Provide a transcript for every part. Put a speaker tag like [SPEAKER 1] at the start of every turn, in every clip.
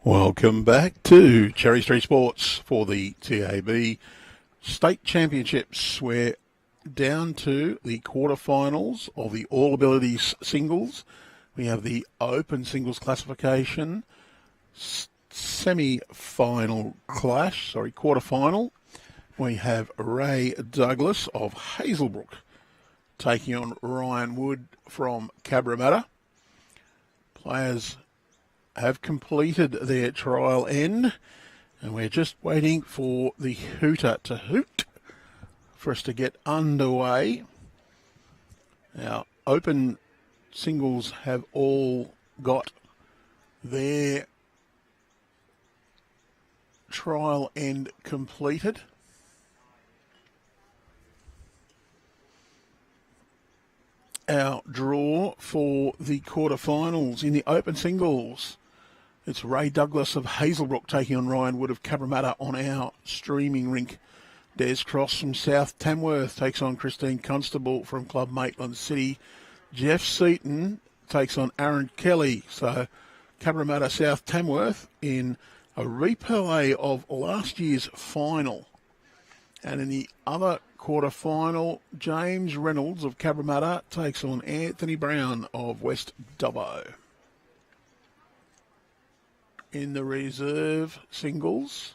[SPEAKER 1] Welcome back to Cherry Street Sports for the TAB State Championships. We're down to the quarterfinals of the All Abilities singles. We have the open singles classification, quarterfinal. We have Ray Douglas of Hazelbrook taking on Ryan Wood from Cabramatta. Players have completed their trial end, and we're just waiting for the hooter to hoot for us to get underway. Our open singles have all got their trial end completed. Our draw for the quarterfinals in the open singles. It's Ray Douglas of Hazelbrook taking on Ryan Wood of Cabramatta on our streaming rink. Des Cross from South Tamworth takes on Christine Constable from Club Maitland City. Jeff Seaton takes on Aaron Kelly. So Cabramatta, South Tamworth in a replay of last year's final. And in the other quarter-final, James Reynolds of Cabramatta takes on Anthony Brown of West Dubbo. In the reserve singles,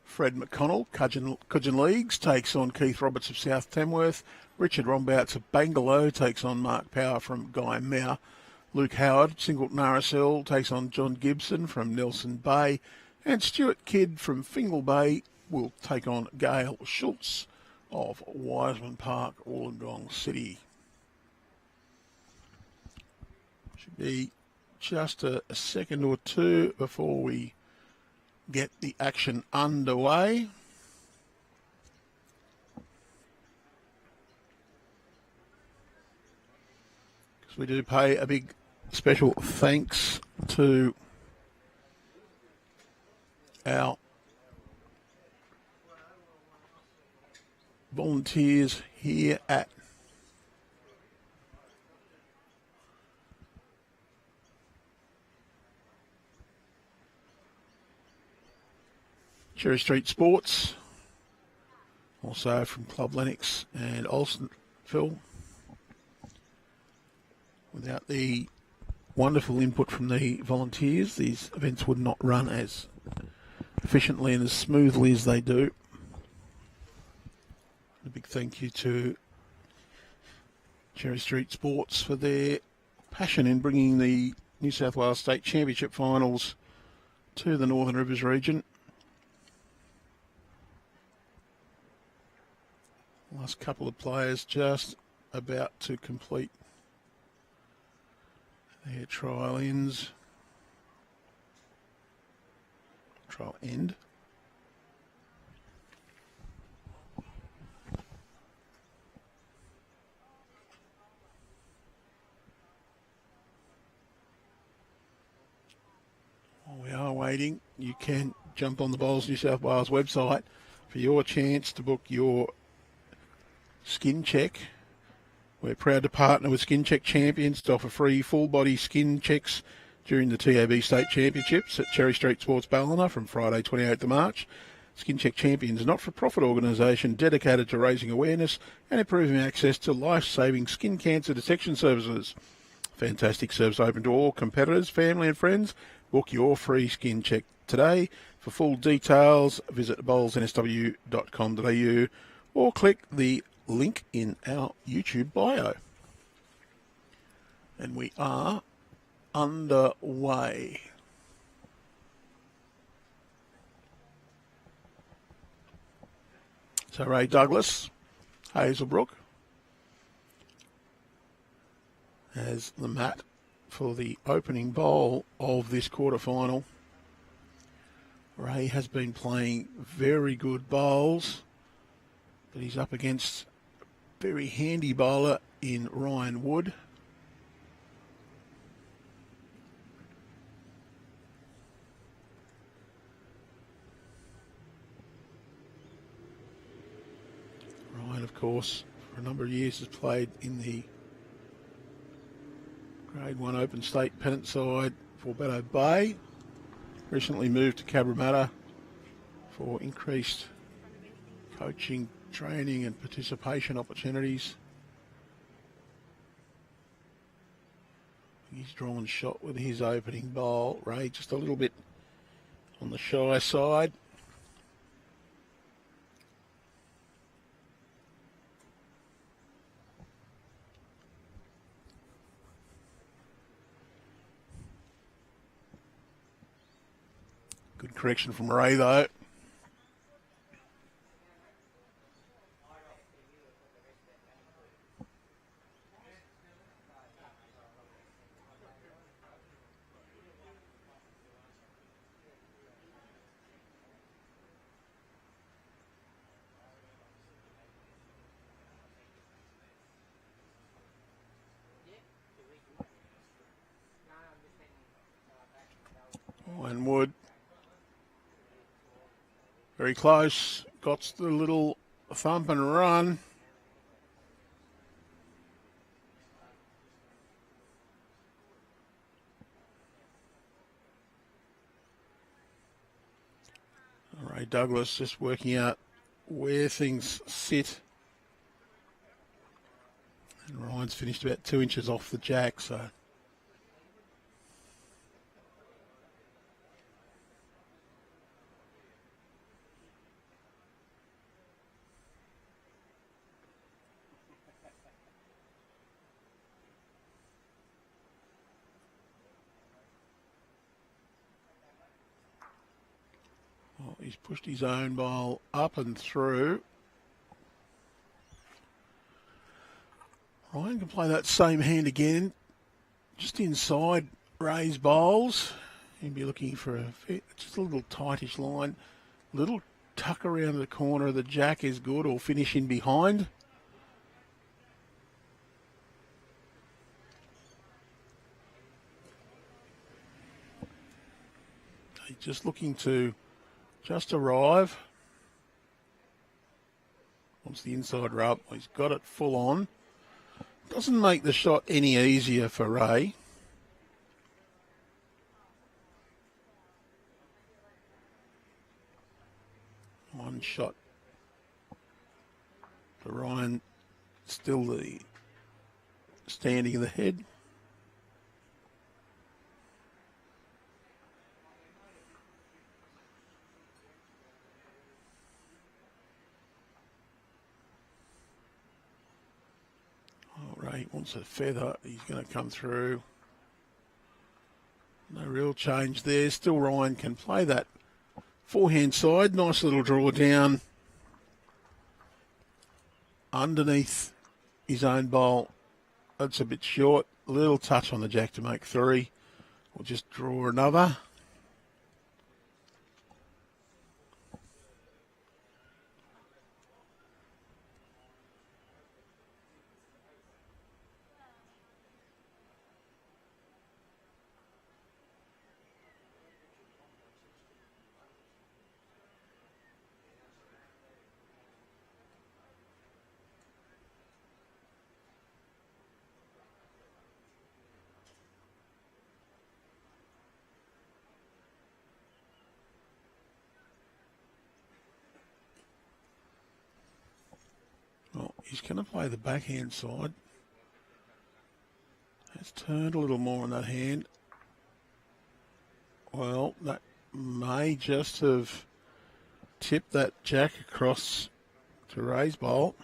[SPEAKER 1] Fred McConnell, Cudgeon Leagues, takes on Keith Roberts of South Tamworth. Richard Rombouts of Bangalow takes on Mark Power from Guy Mauer. Luke Howard, Singleton RSL, takes on John Gibson from Nelson Bay. And Stuart Kidd from Fingal Bay will take on Gail Schultz of Wiseman Park, Wollongong City. Should be just a second or two before we get the action underway. Because we do pay a big special thanks to our volunteers here at Cherry Street Sports, also from Club Lennox and Olsenville. Without the wonderful input from the volunteers, these events would not run as efficiently and as smoothly as they do. A big thank you to Cherry Street Sports for their passion in bringing the New South Wales State Championship finals to the Northern Rivers region. Last couple of players just about to complete their trial end. While we are waiting, you can jump on the Bowls New South Wales website for your chance to book your skin check. We're proud to partner with Skin Check Champions to offer free full-body skin checks during the TAB State Championships at Cherry Street Sports Ballina from Friday 28th of March. Skin Check Champions, a not-for-profit organisation dedicated to raising awareness and improving access to life-saving skin cancer detection services. Fantastic service open to all competitors, family and friends. Book your free skin check today. For full details, visit bowlsnsw.com.au or click the link in our YouTube bio. And we are underway. So Ray Douglas, Hazelbrook, has the mat for the opening bowl of this quarterfinal. Ray has been playing very good bowls, but he's up against a very handy bowler in Ryan Wood. Ryan, of course, for a number of years has played in the Grade 1 Open State pennant side for Batto Bay. recently moved to Cabramatta for increased coaching, training and participation opportunities. He's drawn shot with his opening bowl. Ray just a little bit on the shy side. Good correction from Ray though. And Wood. Very close. Got the little thump and run. Ray Douglas just working out where things sit. And Ryan's finished about 2 inches off the jack, so. Well, he's pushed his own ball up and through. Ryan can play that same hand again, just inside Ray's bowls. He'd be looking for just a little tightish line. Little tuck around the corner of the jack is good, or finish in behind. He's just looking to just arrive. Wants the inside rub. He's got it full on. Doesn't make the shot any easier for Ray. One shot for Ryan. Still the standing of the head. Ray wants a feather. He's going to come through. No real change there. Still Ryan can play that forehand side. Nice little draw down underneath his own bowl. That's a bit short. A little touch on the jack to make 3. We'll just draw another. Well, he's going to play the backhand side. Has turned a little more on that hand. Well, that may just have tipped that jack across to Ray's bowl.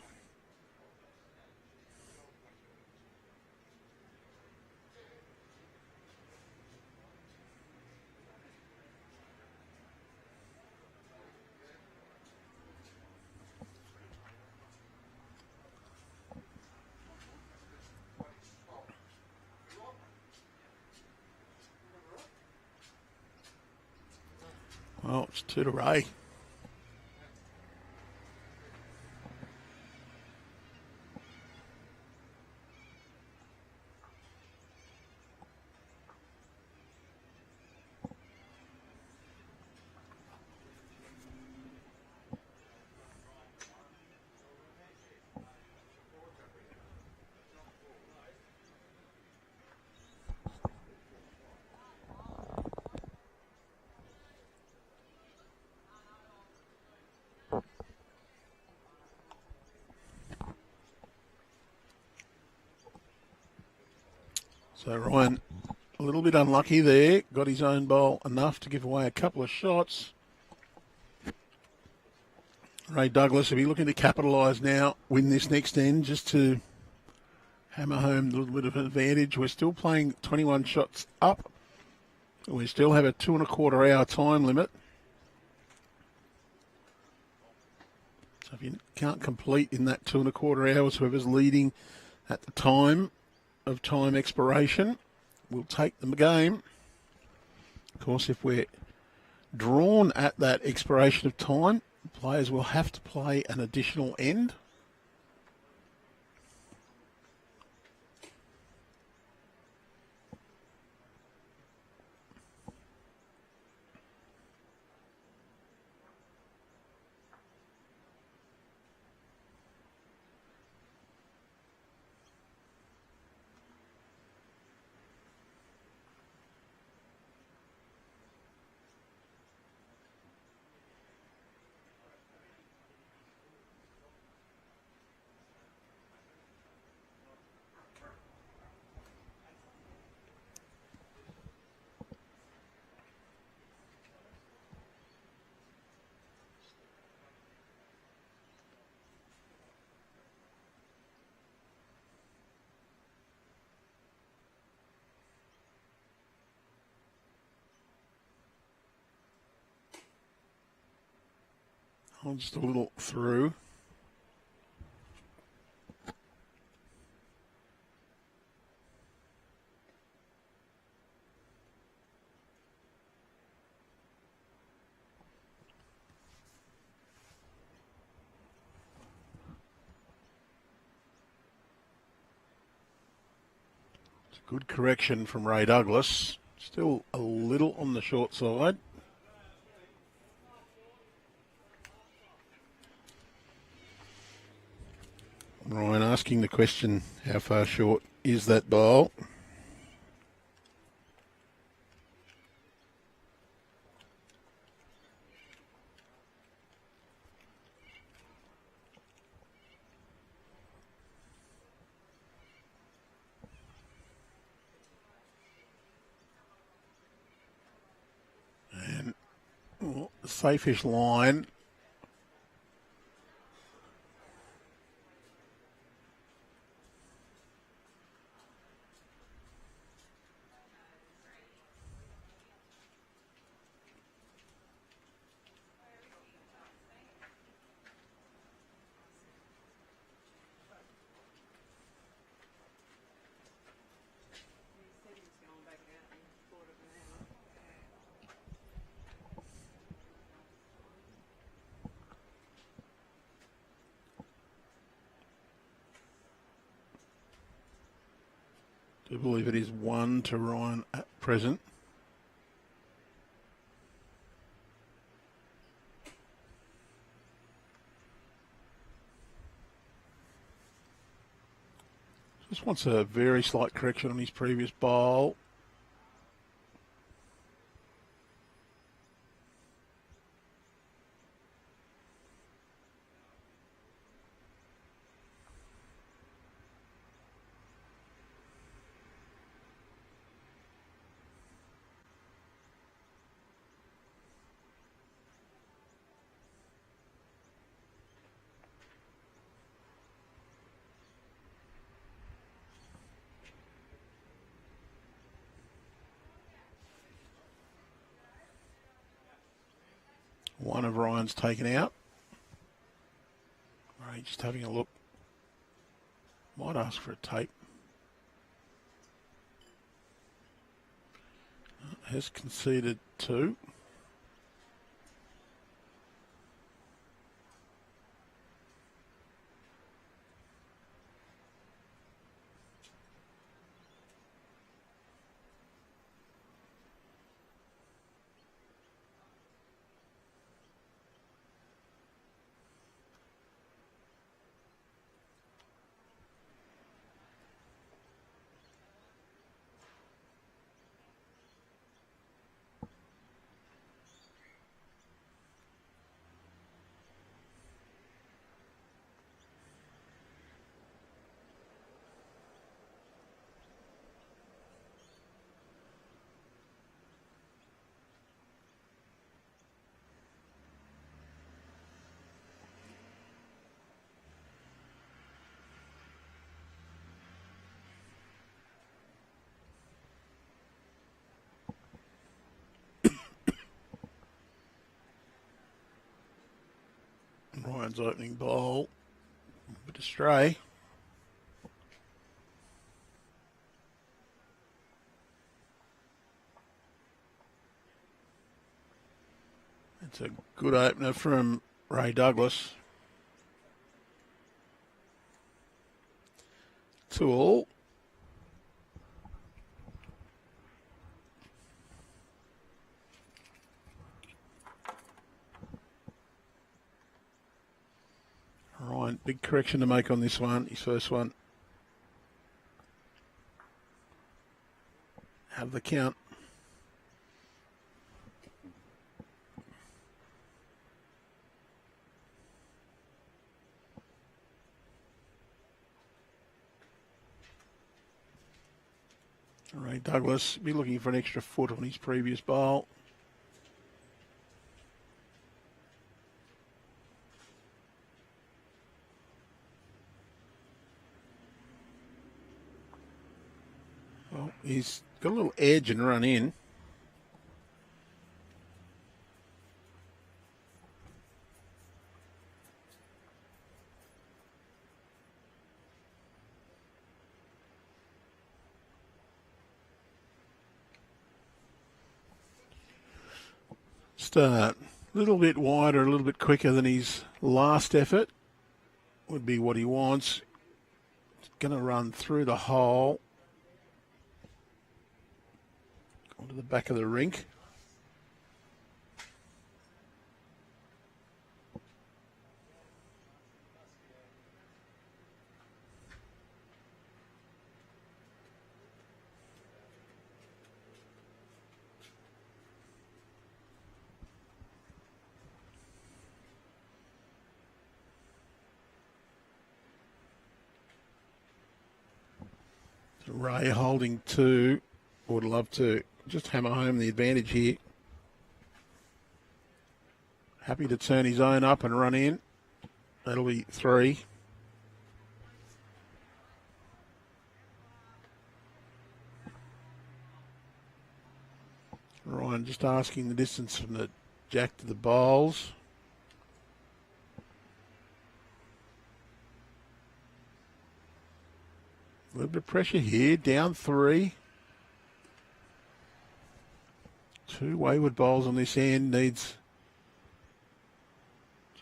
[SPEAKER 1] Well, it's 2 to Ray. So Ryan, a little bit unlucky there. Got his own bowl enough to give away a couple of shots. Ray Douglas will be looking to capitalise now, win this next end, just to hammer home a little bit of an advantage. We're still playing 21 shots up. We still have a 2.25 hour time limit. So if you can't complete in that 2.25 hours, whoever's leading at the time of time expiration will take the game. Of course, if we're drawn at that expiration of time, players will have to play an additional end. Just a little through. It's a good correction from Ray Douglas. Still a little on the short side. Ryan asking the question, how far short is that bowl? And safe-ish line. I do believe it is 1 to Ryan at present. Just wants a very slight correction on his previous bowl. One of Ryan's taken out. Right, just having a look. Might ask for a tape. Has conceded 2. Ryan's opening bowl. A bit astray. It's a good opener from Ray Douglas. 2-all. Ryan, big correction to make on this one, his first one. Have the count. Ray Douglas be looking for an extra foot on his previous bowl. Well, he's got a little edge and run in. Start a little bit wider, a little bit quicker than his last effort would be what he wants. It's going to run through the hole onto the back of the rink. Ray holding 2, would love to just hammer home the advantage here. Happy to turn his own up and run in. That'll be 3. Ryan just asking the distance from the jack to the bowls. A little bit of pressure here, down 3. 2 wayward bowls on this end, needs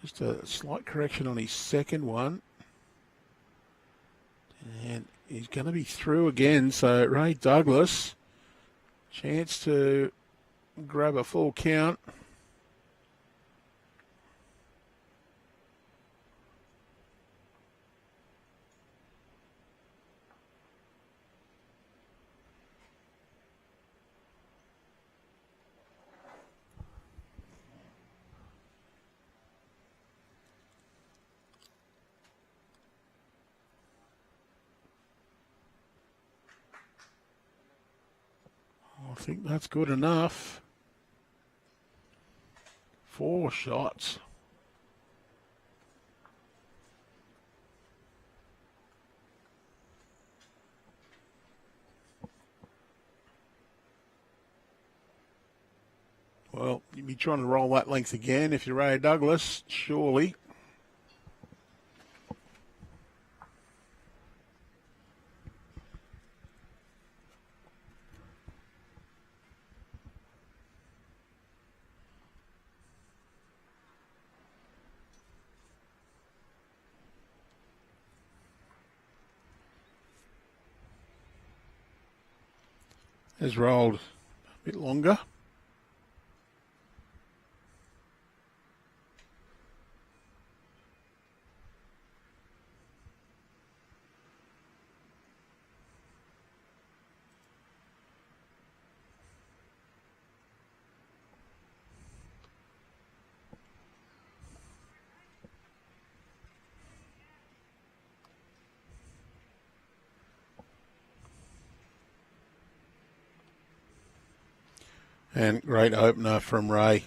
[SPEAKER 1] just a slight correction on his second one. And he's going to be through again, so Ray Douglas, chance to grab a full count. I think that's good enough. 4 shots. Well, you'd be trying to roll that length again if you're Ray Douglas, surely. Has rolled a bit longer. And great opener from Ray.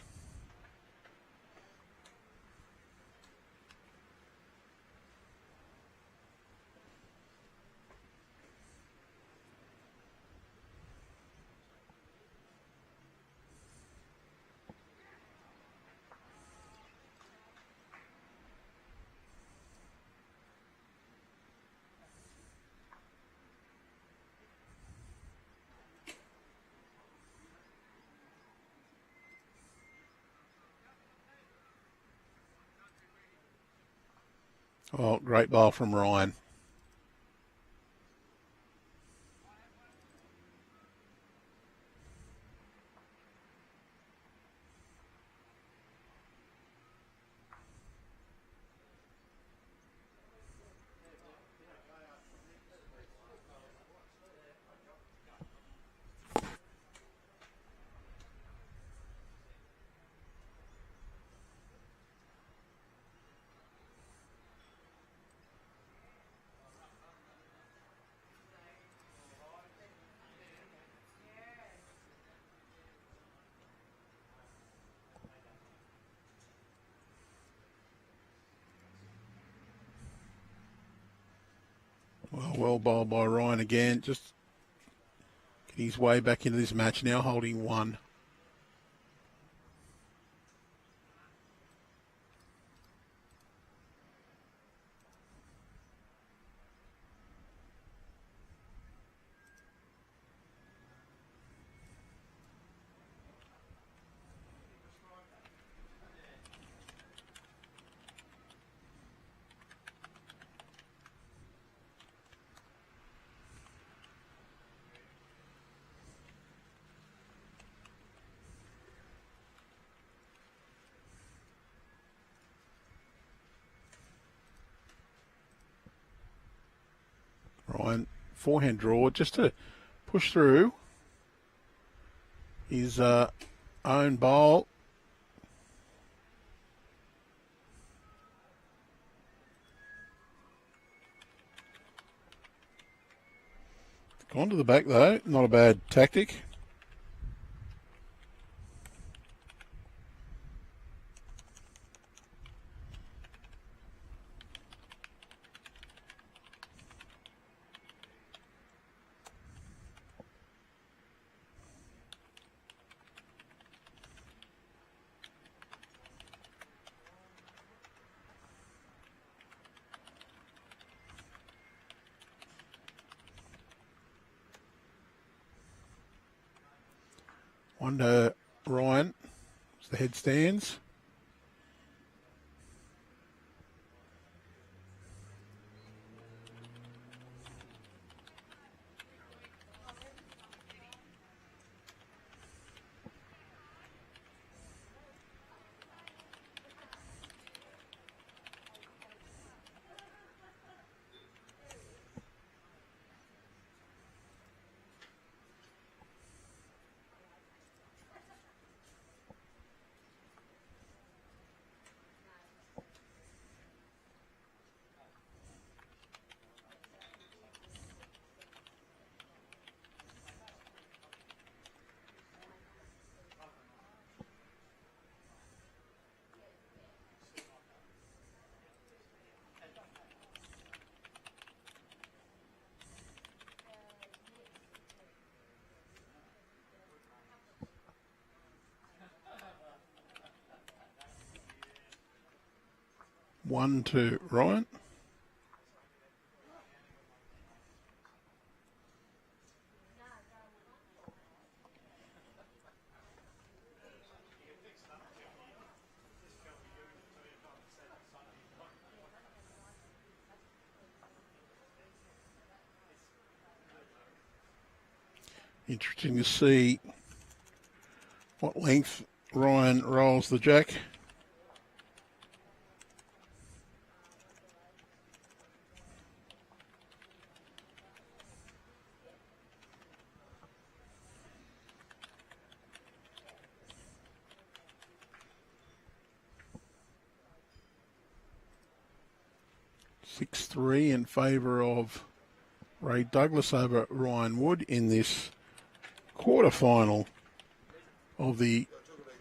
[SPEAKER 1] Oh, great bowl from Ryan. Well bowled by Ryan again. Just getting his way back into this match now, holding one. Ryan, forehand draw just to push through his own bowl. Gone to the back though, not a bad tactic. One to Ryan as the head stands. One to Ryan. Interesting to see what length Ryan rolls the jack. (6-3) in favour of Ray Douglas over Ryan Wood in this quarter-final of the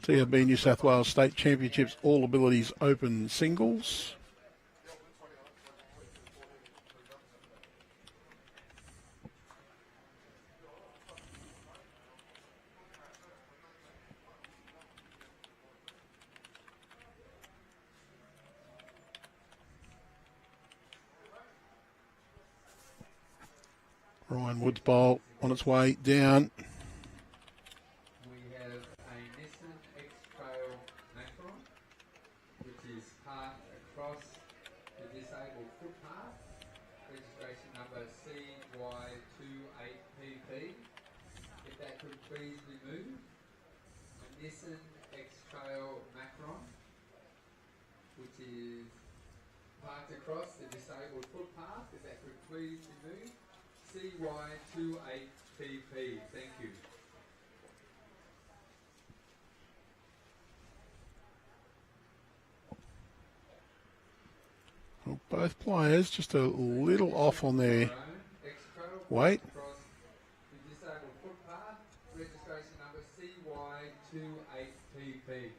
[SPEAKER 1] TAB New South Wales State Championships All Abilities Open Singles. Ryan Wood's bowl on its way down.
[SPEAKER 2] We have a Nissan X-Trail Macron, which is parked across the disabled number CY28PP. If that could please be moved. A Nissan X-Trail Macron, which is parked across the disabled footpath. If that could please be moved. CY28PP. Thank you.
[SPEAKER 1] Well, both players just a little off on their weight.
[SPEAKER 2] Across the disabled footpath. Registration number CY28PP.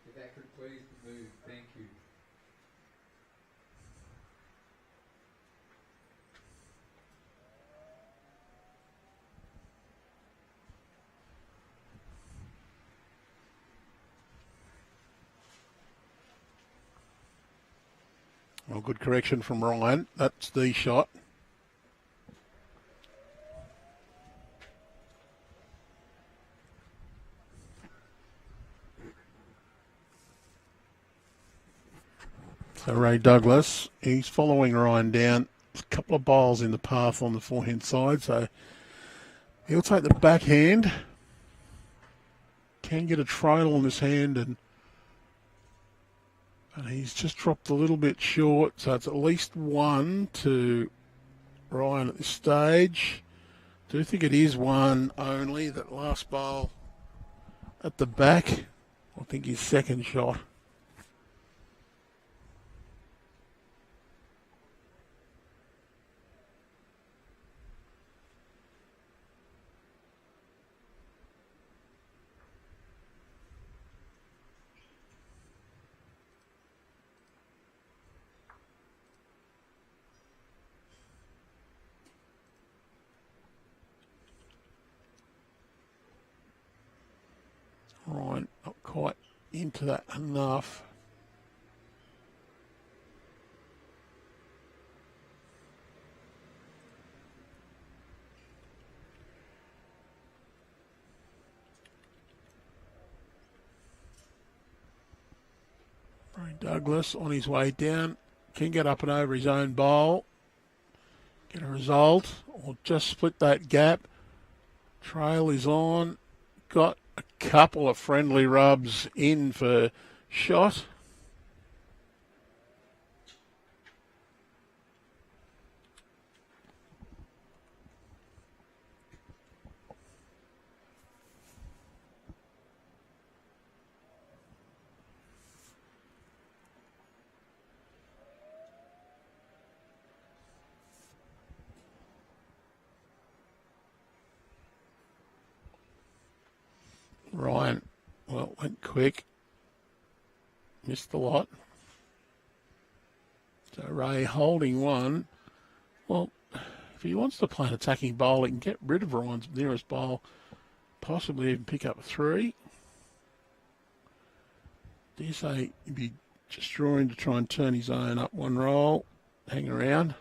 [SPEAKER 2] If that could please be moved. Thank you.
[SPEAKER 1] Well, good correction from Ryan. That's the shot. So Ray Douglas, he's following Ryan down. A couple of balls in the path on the forehand side, so he'll take the backhand. Can get a trail on this hand, and he's just dropped a little bit short, so it's at least one to Ryan at this stage. Do think it is one only. That last ball at the back, I think his second shot. Right, not quite into that enough. Ray Douglas on his way down. Can get up and over his own bowl. Get a result or just split that gap. Trail is on. Got a couple of friendly rubs in for shot. Ryan, well, went quick. Missed the lot. So Ray holding one. Well, if he wants to play an attacking bowl, he can get rid of Ryan's nearest bowl. Possibly even pick up a three. Do you say he'd be just drawing to try and turn his own up one roll? Hang around.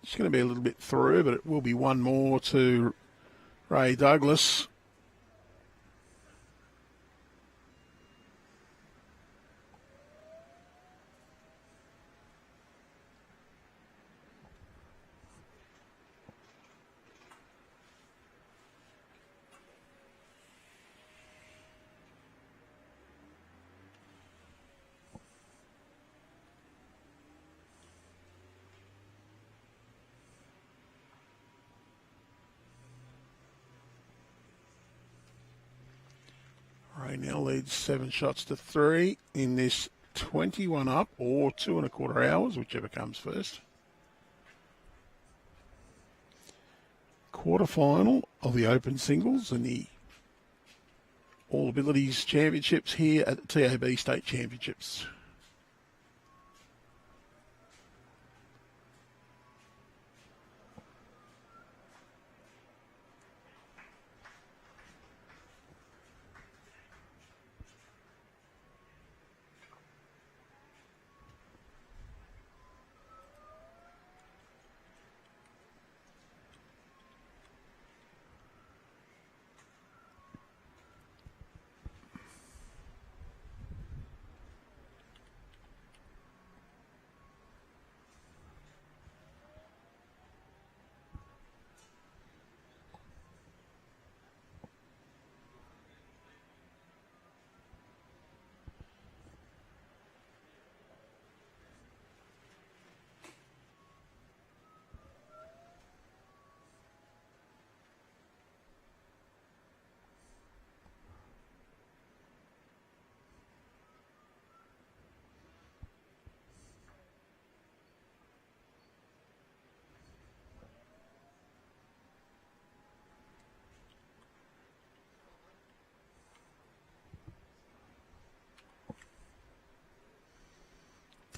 [SPEAKER 1] It's going to be a little bit through, but it will be one more to Ray Douglas. Ray now leads 7 shots to 3 in this 21 up or 2 1/4 hours, whichever comes first. Quarterfinal of the Open Singles and the All Abilities Championships here at the TAB State Championships.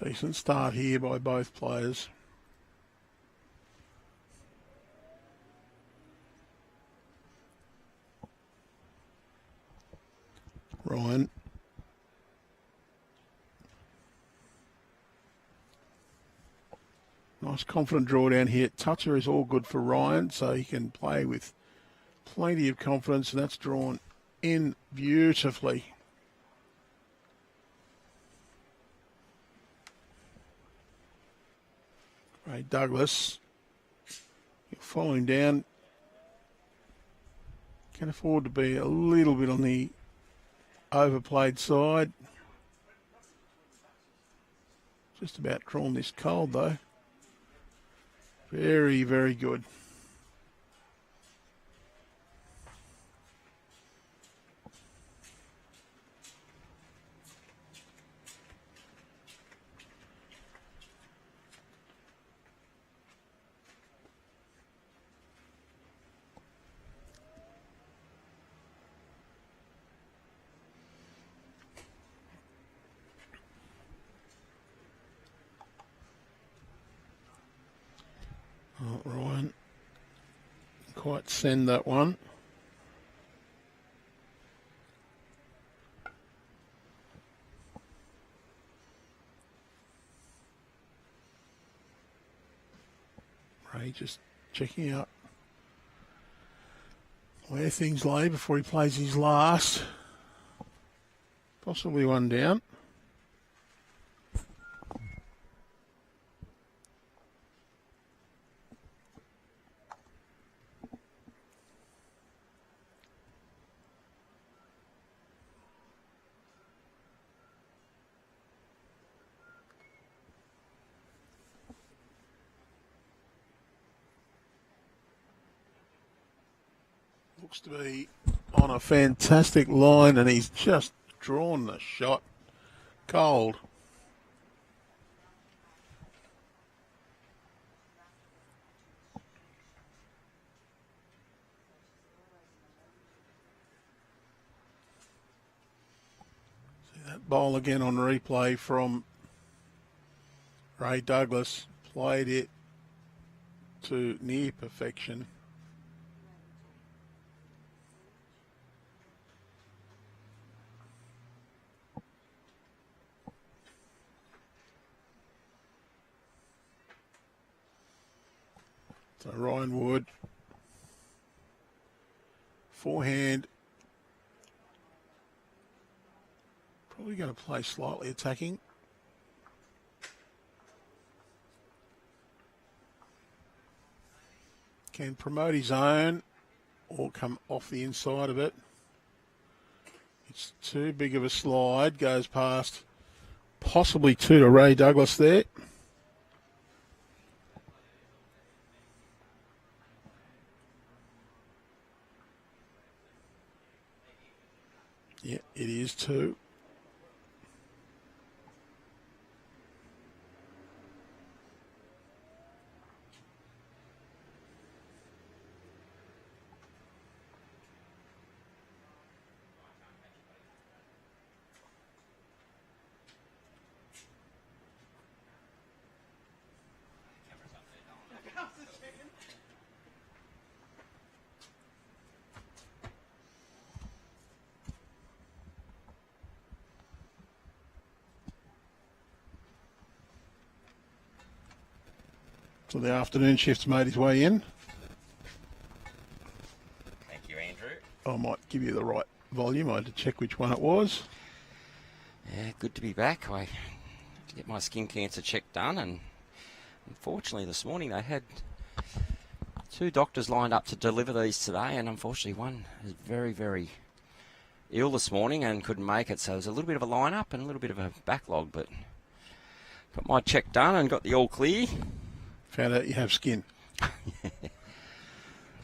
[SPEAKER 1] Decent start here by both players. Ryan. Nice confident draw down here. Toucher is all good for Ryan, so he can play with plenty of confidence, and that's drawn in beautifully. Ray Douglas, you'll follow him down. Can afford to be a little bit on the overplayed side. Just about drawn this cold though. Very, very good. Oh, Ryan, quite send that one. Ray just checking out where things lay before he plays his last. Possibly one down. Looks to be on a fantastic line, and he's just drawn the shot cold. See that bowl again on replay from Ray Douglas. Played it to near perfection. So Ryan Wood, forehand, probably going to play slightly attacking. Can promote his own or come off the inside of it. It's too big of a slide, goes past possibly two to Ray Douglas there. Yeah, it is too. So the afternoon shift's made his way in.
[SPEAKER 3] Thank you, Andrew.
[SPEAKER 1] I might give you the right volume. I had to check which one it was.
[SPEAKER 3] Yeah, good to be back. I had to get my skin cancer check done, and unfortunately this morning they had two doctors lined up to deliver these today, and unfortunately one is very, very ill this morning and couldn't make it, so there's a little bit of a line-up and a little bit of a backlog, but got my check done and got the all clear.
[SPEAKER 1] Found out you have skin.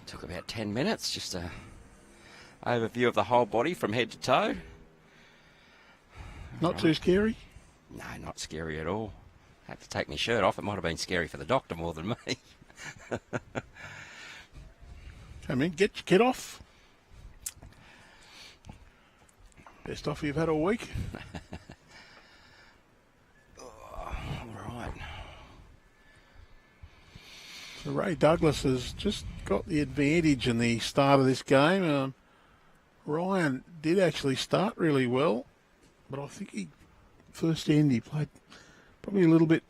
[SPEAKER 3] Took about 10 minutes, just a overview of the whole body from head to toe.
[SPEAKER 1] Not too scary?
[SPEAKER 3] No, not scary at all. Had to take my shirt off. It might have been scary for the doctor more than me.
[SPEAKER 1] Come in, get your kit off. Best offer you've had all week. Ray Douglas has just got the advantage in the start of this game. Ryan did actually start really well, but I think first end he played probably a little bit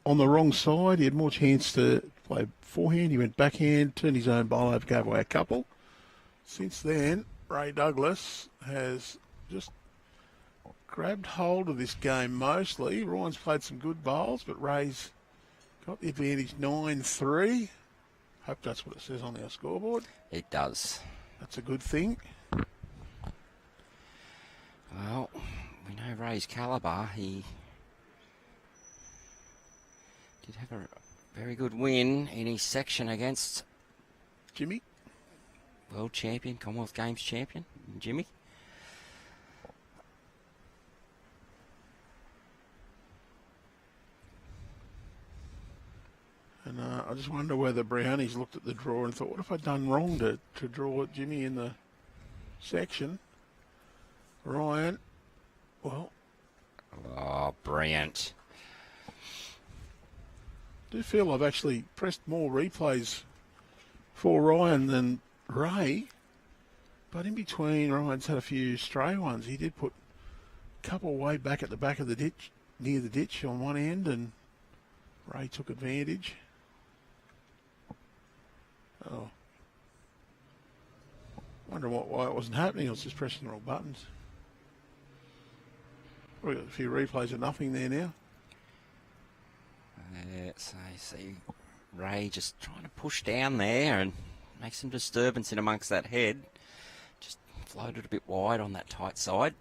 [SPEAKER 1] on the wrong side. He had more chance to play forehand. He went backhand, turned his own bowl over, gave away a couple. Since then, Ray Douglas has just grabbed hold of this game mostly. Ryan's played some good bowls, but Ray's got the advantage 9-3. Hope that's what it says on our scoreboard.
[SPEAKER 3] It does.
[SPEAKER 1] That's a good thing.
[SPEAKER 3] Well, we know Ray's calibre. He did have a very good win in his section against
[SPEAKER 1] Jimmy.
[SPEAKER 3] World champion, Commonwealth Games champion, Jimmy.
[SPEAKER 1] And I just wonder whether Brownie's looked at the draw and thought, what have I done wrong to draw Jimmy in the section? Ryan, well...
[SPEAKER 3] Oh, brilliant.
[SPEAKER 1] I do feel I've actually pressed more replays for Ryan than Ray. But in between, Ryan's had a few stray ones. He did put a couple way back at the back of the ditch, near the ditch on one end, and Ray took advantage. Oh. Wonder why it wasn't happening. I was just pressing the wrong buttons. We've got a few replays of nothing there now.
[SPEAKER 3] So you see Ray just trying to push down there and make some disturbance in amongst that head. Just floated a bit wide on that tight side.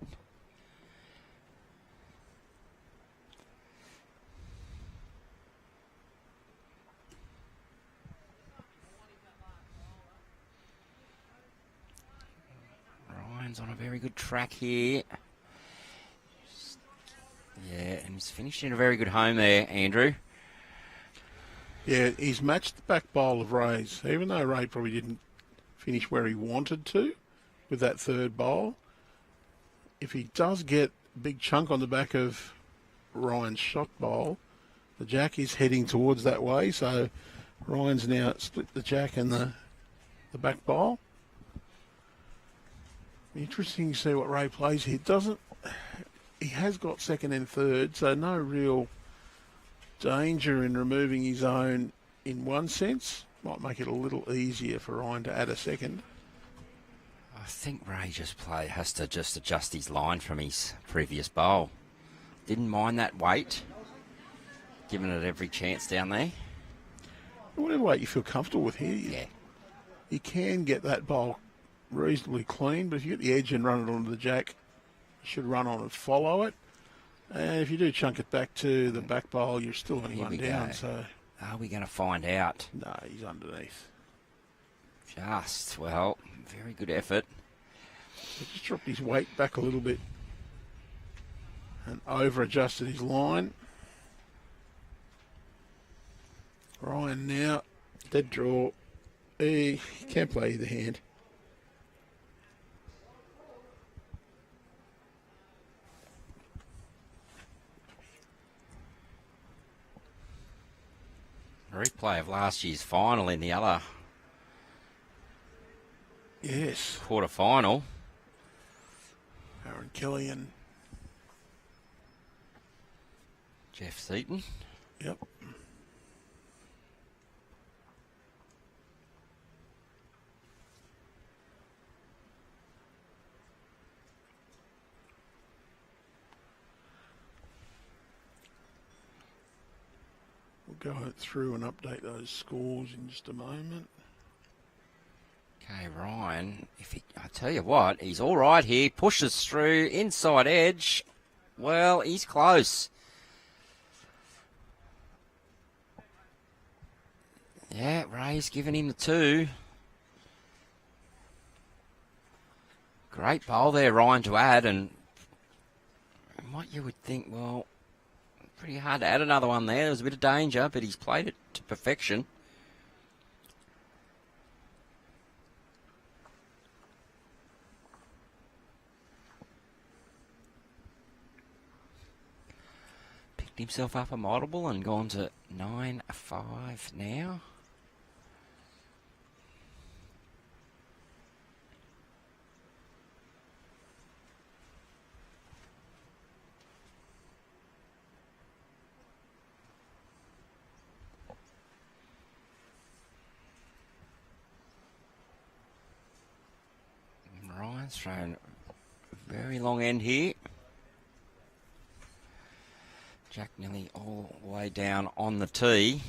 [SPEAKER 3] Ryan's on a very good track here. Yeah, and he's finished in a very good home there, Andrew.
[SPEAKER 1] Yeah, he's matched the back bowl of Ray's, even though Ray probably didn't finish where he wanted to with that third bowl. If he does get a big chunk on the back of Ryan's shot bowl, the jack is heading towards that way, so Ryan's now split the jack and the back bowl. Interesting to see what Ray plays here. He has got second and third, so no real danger in removing his own in one sense. Might make it a little easier for Ryan to add a second.
[SPEAKER 3] I think Ray has to just adjust his line from his previous bowl. Didn't mind that weight, giving it every chance down there.
[SPEAKER 1] Whatever weight you feel comfortable with here,
[SPEAKER 3] Yeah.
[SPEAKER 1] You can get that bowl reasonably clean, but if you get the edge and run it onto the jack, you should run on and follow it. And if you do chunk it back to the back bowl, you're still only one down. So
[SPEAKER 3] are we going to find out?
[SPEAKER 1] No, he's underneath.
[SPEAKER 3] Well, very good effort.
[SPEAKER 1] He just dropped his weight back a little bit and over-adjusted his line. Ryan now, dead draw. He can't play either hand.
[SPEAKER 3] Replay of last year's final in the other
[SPEAKER 1] Yes.
[SPEAKER 3] quarter final.
[SPEAKER 1] Aaron Kelly and
[SPEAKER 3] Jeff Seaton.
[SPEAKER 1] Yep. We'll go through and update those scores in just a moment.
[SPEAKER 3] Okay, Ryan, I tell you what, he's all right here. Pushes through, inside edge. Well, he's close. Yeah, Ray's giving him the 2. Great bowl there, Ryan, to add, and what you would think, well, pretty hard to add another one there. There was a bit of danger, but he's played it to perfection. Picked himself up a multiple and gone to 9-5 now. Ryan's thrown a very long end here. Jack nearly all the way down on the tee.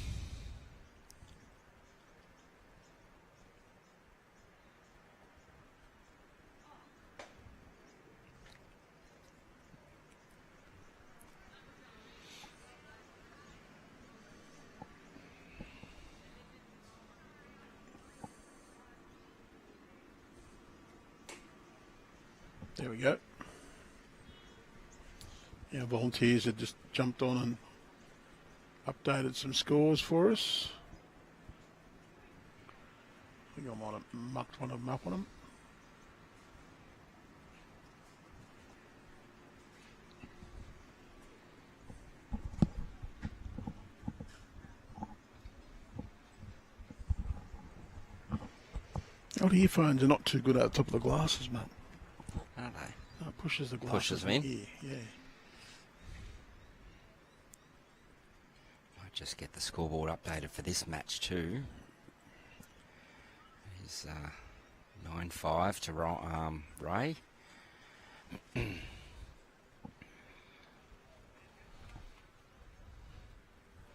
[SPEAKER 1] There we go. Our volunteers have just jumped on and updated some scores for us. I think I might have mucked one of them up on them. Old earphones are not too good at the top of the glasses, mate.
[SPEAKER 3] Are they?
[SPEAKER 1] No, it pushes the glasses.
[SPEAKER 3] Pushes them in?
[SPEAKER 1] Yeah.
[SPEAKER 3] Might just get the scoreboard updated for this match too. It's 9-5 to Ray.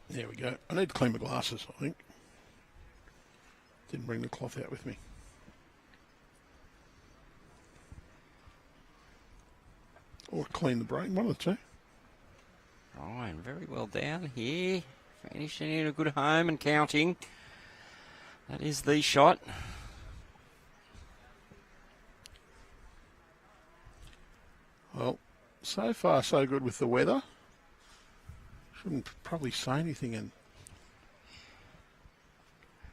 [SPEAKER 1] There we go. I need to clean my glasses, I think. Didn't bring the cloth out with me. Or clean the brain, one of the two.
[SPEAKER 3] Ryan, very well down here. Finishing in a good home and counting. That is the shot.
[SPEAKER 1] Well, so far so good with the weather. Shouldn't probably say anything and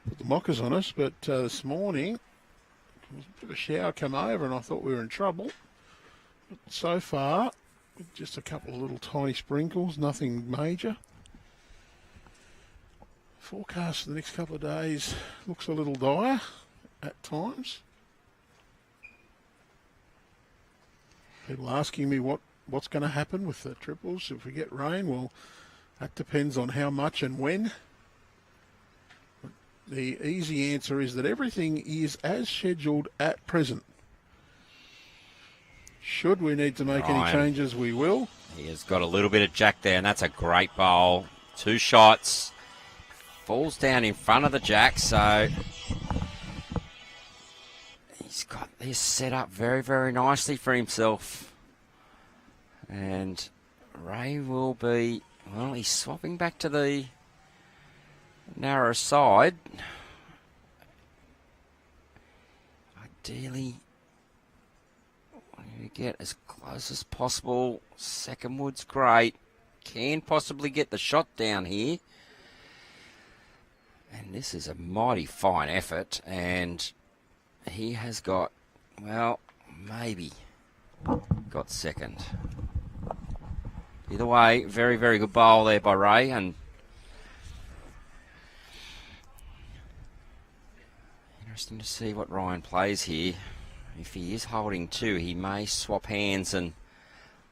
[SPEAKER 1] put the mockers on us, but this morning there was a bit of a shower come over and I thought we were in trouble. But so far, with just a couple of little tiny sprinkles, nothing major. Forecast for the next couple of days looks a little dire at times. People asking me what's going to happen with the triples if we get rain. Well, that depends on how much and when. But the easy answer is that everything is as scheduled at present. Should we need to make any changes, we will.
[SPEAKER 3] He has got a little bit of jack there, and that's a great bowl. 2 shots. Falls down in front of the jack, so he's got this set up very, very nicely for himself. And Ray will be, well, he's swapping back to the narrow side. Ideally, you get as close as possible. Second wood's great. Can possibly get the shot down here. And this is a mighty fine effort. And he has got, well, maybe got second. Either way, very, very good bowl there by Ray. And interesting to see what Ryan plays here. If he is holding 2, he may swap hands and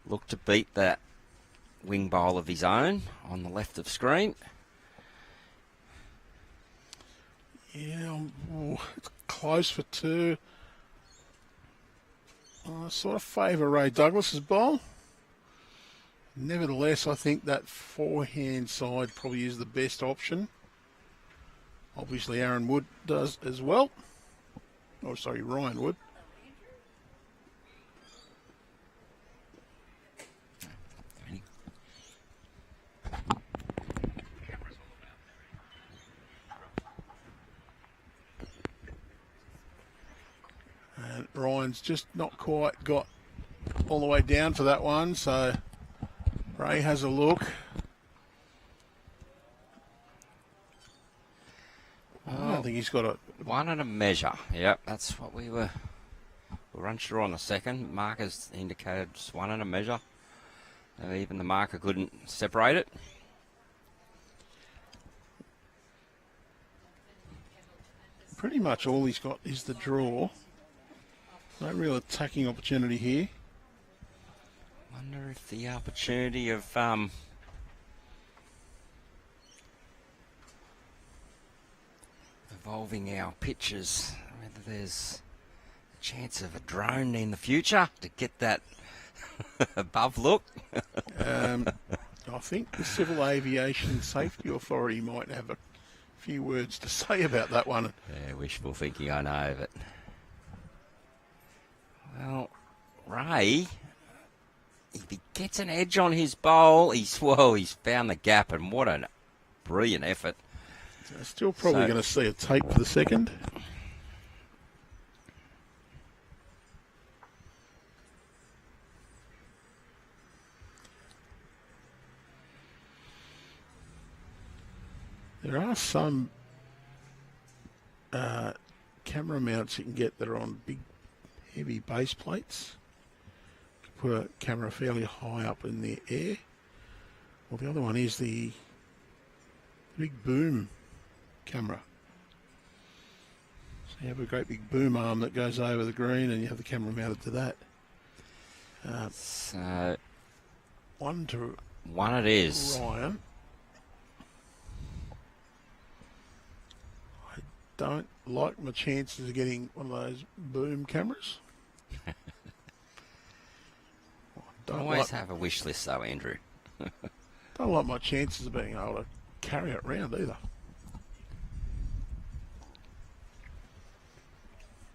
[SPEAKER 3] look to beat that wing bowl of his own on the left of screen.
[SPEAKER 1] Yeah, it's close for 2. I sort of favour Ray Douglas's bowl. Nevertheless, I think that forehand side probably is the best option. Obviously, Aaron Wood does as well. Oh, sorry, Ryan Wood. And Ryan's just not quite got all the way down for that one, so Ray has a look. I don't think he's got a...
[SPEAKER 3] One and a measure. Yep, that's what we were unsure on the second. Markers indicated just 1 and a measure. Even the marker couldn't separate it.
[SPEAKER 1] Pretty much all he's got is the draw. No real attacking opportunity here.
[SPEAKER 3] Wonder if the opportunity of evolving our pitches, whether there's a chance of a drone in the future to get that above look?
[SPEAKER 1] I think the Civil Aviation Safety Authority might have a few words to say about that one.
[SPEAKER 3] Yeah, wishful thinking, I know, but... Well, Ray, if he gets an edge on his bowl, he's found the gap, and what a brilliant effort.
[SPEAKER 1] So still probably going to see a tape for the second. There are some camera mounts you can get that are on big, heavy base plates. You can put a camera fairly high up in the air. Well, the other one is the big boom camera. So you have a great big boom arm that goes over the green, and you have the camera mounted to that.
[SPEAKER 3] So
[SPEAKER 1] One
[SPEAKER 3] it is.
[SPEAKER 1] Ryan. I don't like my chances of getting one of those boom cameras.
[SPEAKER 3] Always have a wish list, though, Andrew.
[SPEAKER 1] Don't like my chances of being able to carry it around either.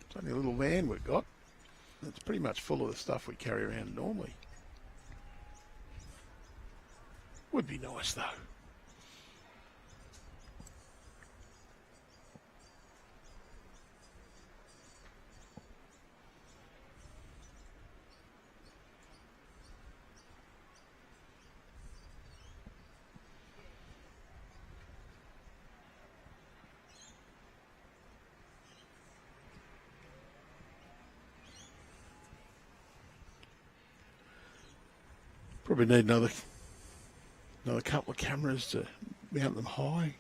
[SPEAKER 1] It's only a little van we've got. It's pretty much full of the stuff we carry around normally. Would be nice though. Probably need another couple of cameras to mount them high.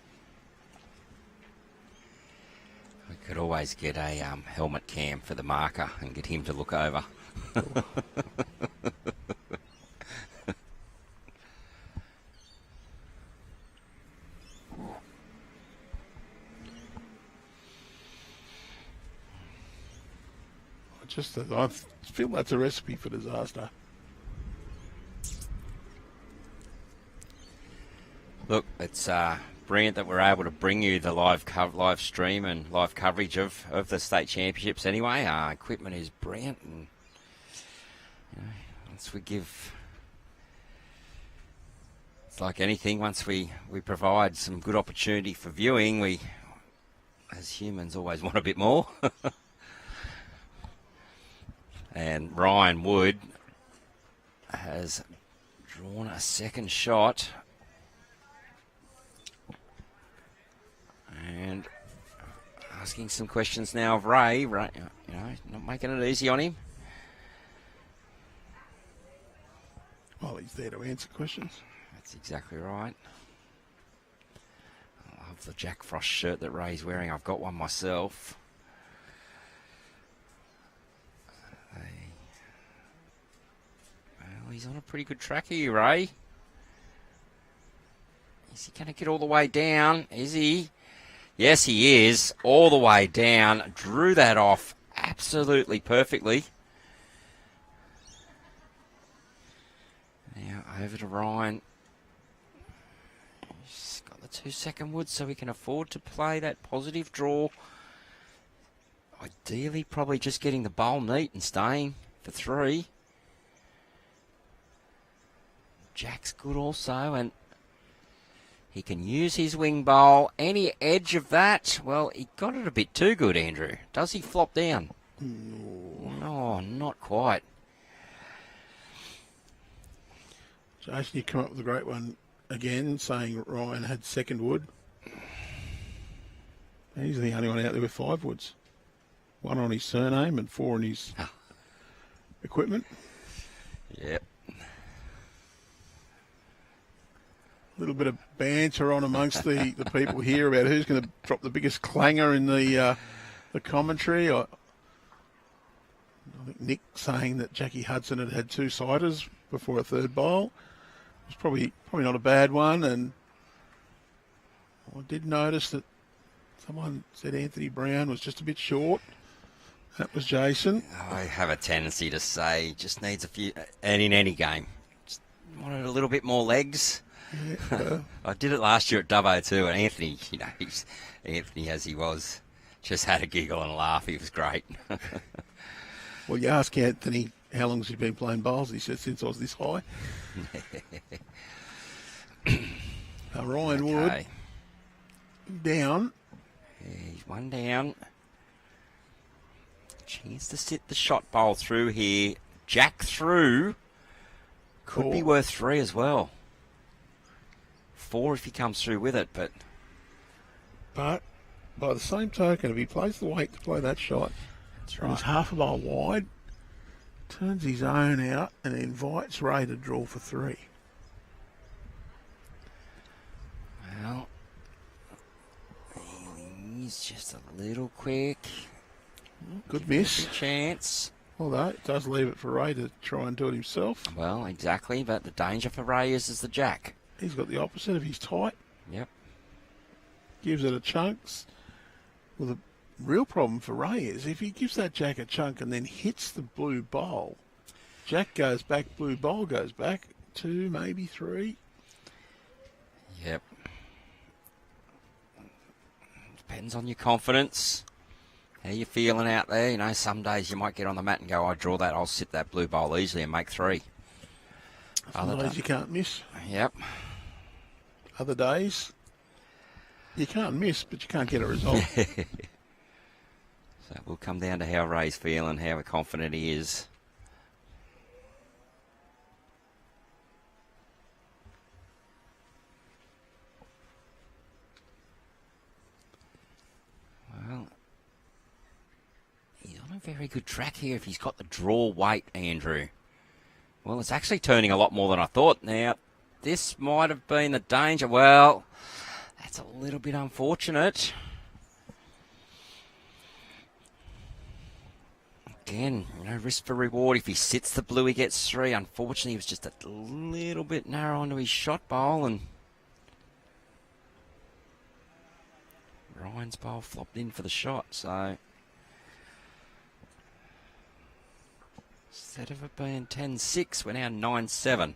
[SPEAKER 3] We could always get a helmet cam for the marker and get him to look over.
[SPEAKER 1] I feel that's a recipe for disaster.
[SPEAKER 3] Look, it's brilliant that we're able to bring you the live stream and live coverage of the state championships anyway. Equipment is brilliant, and once we give... It's like anything, once we provide some good opportunity for viewing, we, as humans, always want a bit more. And Ryan Wood has drawn a second shot. And asking some questions now of Ray. Ray, not making it easy on him.
[SPEAKER 1] Well, he's there to answer questions.
[SPEAKER 3] That's exactly right. I love the Jack Frost shirt that Ray's wearing. I've got one myself. Well, he's on a pretty good track here, Ray. Is he going to get all the way down? Is he? Yes, he is. All the way down. Drew that off absolutely perfectly. Now over to Ryan. He's got the 2-second wood, so he can afford to play that positive draw. Ideally, probably just getting the bowl neat and staying for 3. Jack's good also, and he can use his wing bowl. Any edge of that? Well, he got it a bit too good, Andrew. Does he flop down? No, not quite.
[SPEAKER 1] Jason, you come up with a great one again, saying Ryan had second wood. And he's the only one out there with 5 woods. 1 on his surname and 4 on his equipment.
[SPEAKER 3] Yep.
[SPEAKER 1] Little bit of banter on amongst the people here about who's going to drop the biggest clanger in the commentary. I think Nick saying that Jackie Hudson had 2 siders before a third bowl. It was probably not a bad one, and I did notice that someone said Anthony Brown was just a bit short. That was Jason.
[SPEAKER 3] I have a tendency to say just needs a few, and in any game, just wanted a little bit more legs.
[SPEAKER 1] Yeah,
[SPEAKER 3] I did it last year at Dubbo too, and Anthony, Anthony as he was, just had a giggle and a laugh. He was great.
[SPEAKER 1] well, you ask Anthony how long has he been playing bowls. He said since I was this high. Ryan Wood down.
[SPEAKER 3] Yeah, he's one down. Chance to sit the shot bowl through here. Jack through. Could be worth 3 as well. 4 if he comes through with it, but
[SPEAKER 1] by the same token, if he plays the weight to play that shot,
[SPEAKER 3] that's
[SPEAKER 1] and he's
[SPEAKER 3] right.
[SPEAKER 1] half a bowl wide, turns his own out and invites Ray to draw for 3.
[SPEAKER 3] Well, he's just a little quick.
[SPEAKER 1] Good miss.
[SPEAKER 3] Good chance.
[SPEAKER 1] Although it does leave it for Ray to try and do it himself.
[SPEAKER 3] Well, exactly, but the danger for Ray is the jack.
[SPEAKER 1] He's got the opposite. If he's tight,
[SPEAKER 3] Yep.
[SPEAKER 1] gives it a chunks. Well, the real problem for Ray is if he gives that jack a chunk and then hits the blue bowl, jack goes back, blue bowl goes back, 2, maybe 3.
[SPEAKER 3] Yep. Depends on your confidence. How you feeling out there? You know, some days you might get on the mat and go, I draw that, I'll sit that blue bowl easily and make 3.
[SPEAKER 1] Some days you can't miss.
[SPEAKER 3] Yep.
[SPEAKER 1] Other days you can't miss, but you can't get a result.
[SPEAKER 3] So it will come down to how Ray's feeling, how confident he is. Well, he's on a very good track here if he's got the draw weight, Andrew. Well, it's actually turning a lot more than I thought. Now, this might have been the danger. Well, that's a little bit unfortunate. Again, risk for reward. If he sits the blue, he gets 3. Unfortunately, he was just a little bit narrow onto his shot bowl, and Ryan's bowl flopped in for the shot. So instead of it being 10-6, we're now 9-7.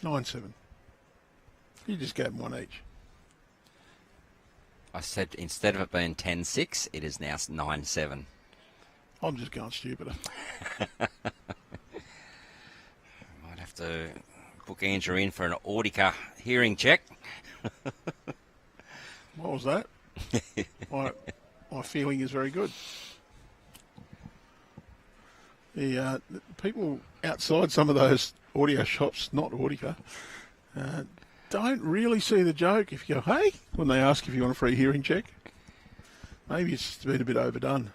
[SPEAKER 1] Nine, 7. You just gave him 1 each.
[SPEAKER 3] I said instead of it being 10-6, it is now 9-7.
[SPEAKER 1] I'm just going stupider.
[SPEAKER 3] Might have to book Andrew in for an Audica hearing check.
[SPEAKER 1] What was that? My feeling is very good. The people outside some of those audio shops, not Audica, don't really see the joke if you go, hey, when they ask if you want a free hearing check. Maybe it's just been a bit overdone.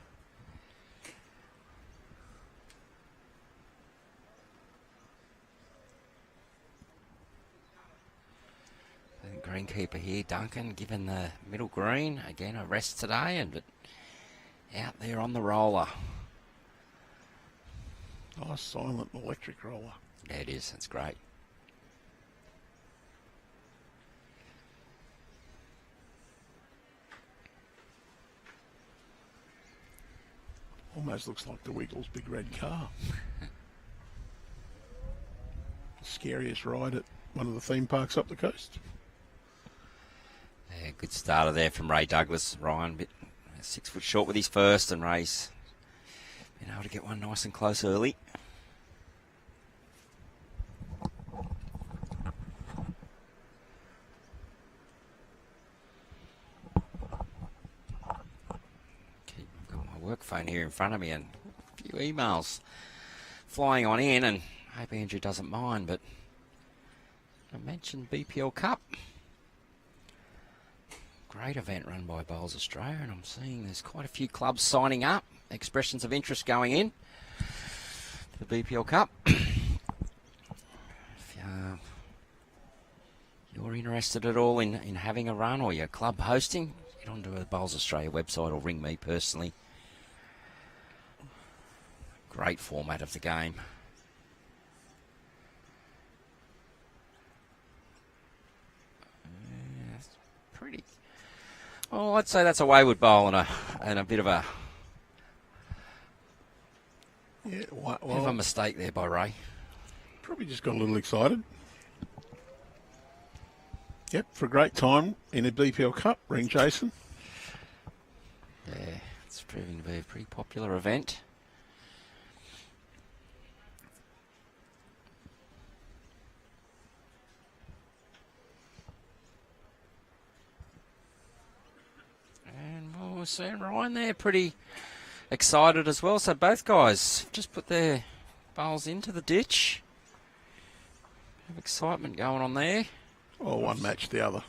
[SPEAKER 3] Greenkeeper here, Duncan, given the middle green. Again, a rest today, but out there on the roller.
[SPEAKER 1] Nice silent electric roller.
[SPEAKER 3] Yeah, it is. That's great.
[SPEAKER 1] Almost looks like the Wiggles' big red car. Scariest ride at one of the theme parks up the coast.
[SPEAKER 3] Yeah, good starter there from Ray Douglas. Ryan, bit 6 foot short with his first, and Ray's been able to get one nice and close early. I've got my work phone here in front of me and a few emails flying on in, and I hope Andrew doesn't mind, but I mentioned BPL Cup. Great event run by Bowls Australia, and I'm seeing there's quite a few clubs signing up. Expressions of interest going in to the BPL Cup. If you're interested at all in having a run or your club hosting, get onto the Bowls Australia website or ring me personally. Great format of the game. It's pretty. Well, I'd say that's a wayward bowl and a bit of a bit of a mistake there by Ray.
[SPEAKER 1] Probably just got a little excited. Yep, for a great time in a BPL Cup. Ring Jason.
[SPEAKER 3] Yeah, it's proving to be a pretty popular event. And well, we're seeing Ryan there pretty excited as well. So both guys just put their bowls into the ditch. Have excitement going on there.
[SPEAKER 1] Or one match the other.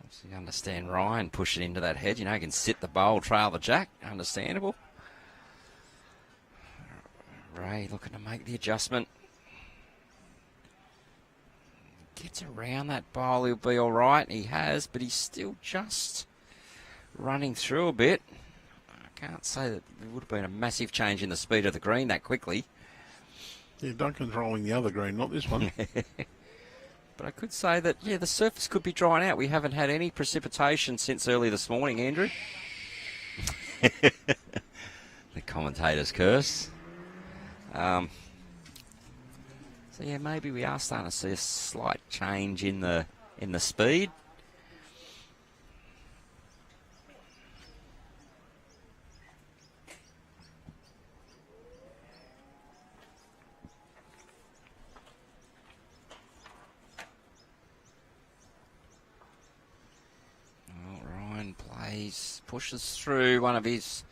[SPEAKER 3] Obviously, you understand Ryan pushing into that head. You know, he can sit the bowl, trail the jack. Understandable. Ray looking to make the adjustment. Gets around that bowl, he'll be all right. He has, but he's still just running through a bit. I can't say that there would have been a massive change in the speed of the green that quickly.
[SPEAKER 1] Yeah, Duncan's rolling the other green, not this one.
[SPEAKER 3] But I could say that, yeah, the surface could be drying out. We haven't had any precipitation since early this morning, Andrew. The commentator's curse. So, yeah, maybe we are starting to see a slight change in the speed. Pushes through one of his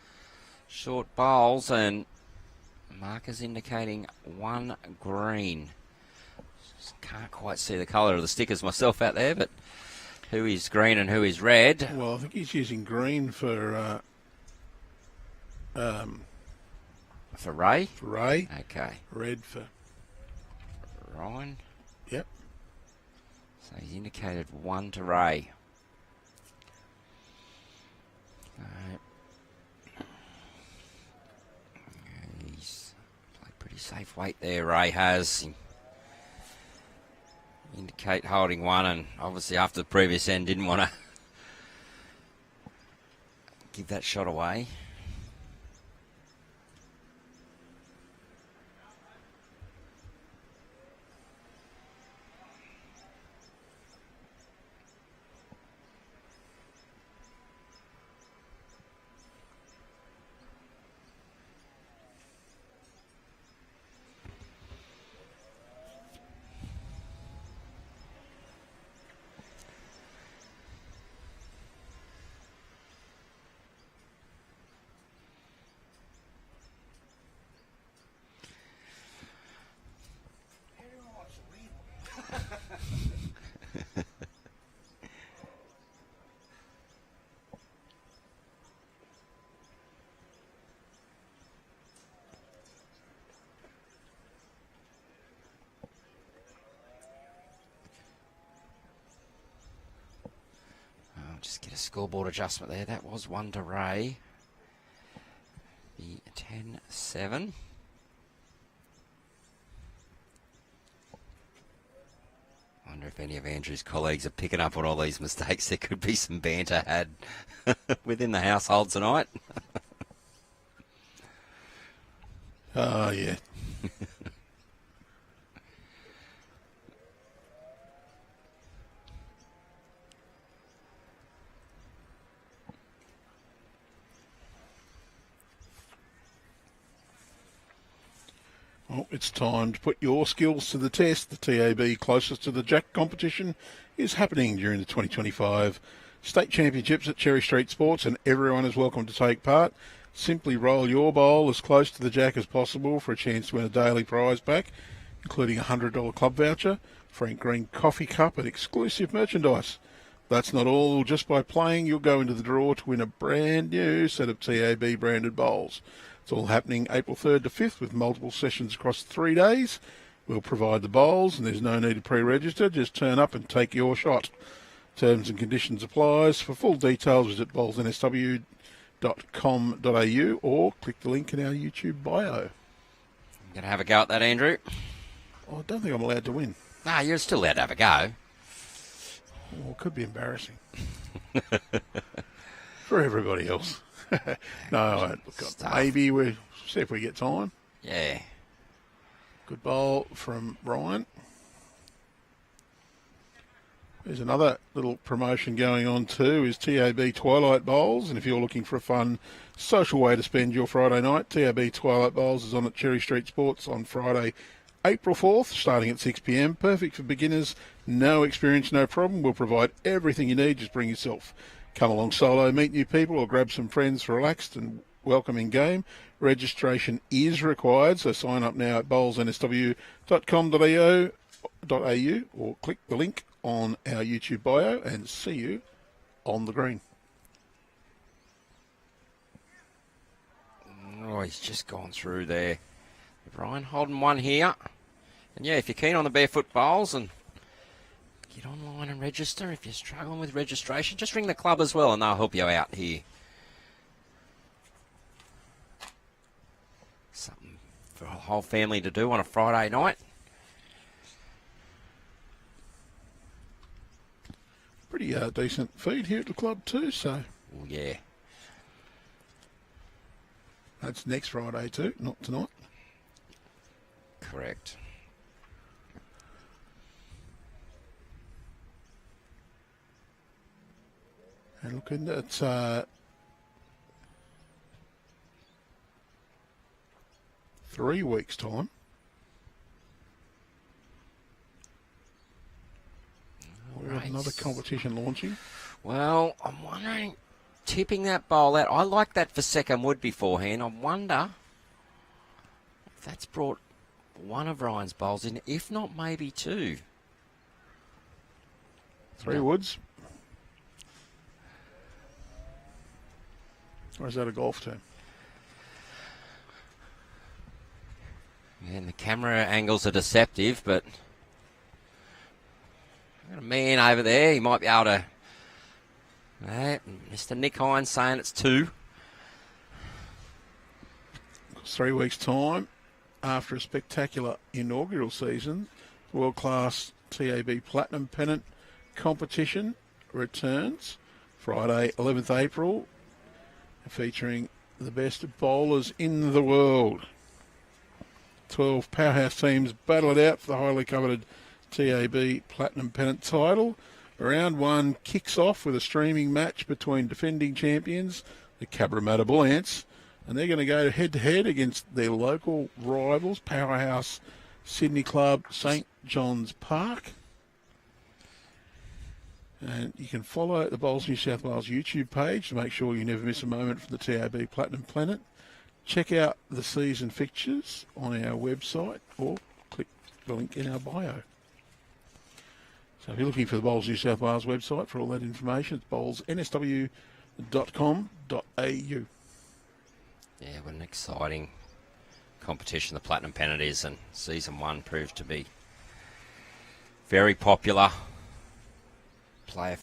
[SPEAKER 3] short bowls, and marker's indicating one green. Just can't quite see the colour of the stickers myself out there, but who is green and who is red?
[SPEAKER 1] Well, I think he's using green for
[SPEAKER 3] Ray?
[SPEAKER 1] For Ray.
[SPEAKER 3] Okay.
[SPEAKER 1] Red for
[SPEAKER 3] Ryan.
[SPEAKER 1] Yep.
[SPEAKER 3] So he's indicated one to Ray. He's played pretty safe weight there, Ray has. Indicate holding one, and obviously after the previous end didn't want to give that shot away. Just get a scoreboard adjustment there. That was one to Ray. The 10-7. Wonder if any of Andrew's colleagues are picking up on all these mistakes. There could be some banter had within the household tonight.
[SPEAKER 1] Oh, yeah. Well, it's time to put your skills to the test. The TAB closest to the Jack competition is happening during the 2025 State Championships at Cherry Street Sports, and everyone is welcome to take part. Simply roll your bowl as close to the Jack as possible for a chance to win a daily prize pack, including a $100 club voucher, Frank Green coffee cup, and exclusive merchandise. That's not all. Just by playing, you'll go into the draw to win a brand new set of TAB branded bowls. It's all happening April 3rd to 5th with multiple sessions across 3 days. We'll provide the bowls, and there's no need to pre-register. Just turn up and take your shot. Terms and conditions applies. For full details, visit bowlsnsw.com.au or click the link in our YouTube bio.
[SPEAKER 3] I'm going to have a go at that, Andrew.
[SPEAKER 1] Oh, I don't think I'm allowed to win.
[SPEAKER 3] No, you're still allowed to have a go.
[SPEAKER 1] Oh, it could be embarrassing. For everybody else. No, I won't. Look, maybe we'll see if we get time.
[SPEAKER 3] Yeah.
[SPEAKER 1] Good bowl from Ryan. There's another little promotion going on too, is TAB Twilight Bowls. And if you're looking for a fun social way to spend your Friday night, TAB Twilight Bowls is on at Cherry Street Sports on Friday, April 4th, starting at 6 p.m. Perfect for beginners. No experience, no problem. We'll provide everything you need. Just bring yourself. Come along solo, meet new people, or grab some friends for a relaxed and welcoming game. Registration is required, so sign up now at bowlsnsw.com.au or click the link on our YouTube bio and see you on the green.
[SPEAKER 3] Oh, he's just gone through there. Ryan holding one here. And yeah, if you're keen on the barefoot bowls, and get online and register. If you're struggling with registration, just ring the club as well and they'll help you out here. Something for the whole family to do on a Friday night.
[SPEAKER 1] Pretty decent feed here at the club too, so
[SPEAKER 3] Oh, yeah.
[SPEAKER 1] that's next Friday too, not tonight.
[SPEAKER 3] Correct.
[SPEAKER 1] And looking at 3 weeks' time. We have another competition launching.
[SPEAKER 3] Well, I'm wondering, tipping that bowl out. I like that for second wood beforehand. I wonder if that's brought one of Ryan's bowls in, if not maybe two.
[SPEAKER 1] 3 woods. Or is that a golf term?
[SPEAKER 3] And the camera angles are deceptive, but got a man over there. He might be able to. Mr. Nick Hines saying it's two.
[SPEAKER 1] 3 weeks' time, after a spectacular inaugural season, world-class TAB Platinum Pennant competition returns Friday, 11th April, featuring the best bowlers in the world. 12 powerhouse teams battle it out for the highly coveted TAB Platinum Pennant title. Round 1 kicks off with a streaming match between defending champions, the Cabramatta Bull Ants, and they're going to go head-to-head against their local rivals, powerhouse Sydney club St John's Park. And you can follow the Bowls New South Wales YouTube page to make sure you never miss a moment from the TAB Platinum Planet. Check out the season fixtures on our website or click the link in our bio. So if you're looking for the Bowls New South Wales website for all that information, it's bowlsnsw.com.au.
[SPEAKER 3] Yeah, what an exciting competition the Platinum Pennant is, and season 1 proved to be very popular. Player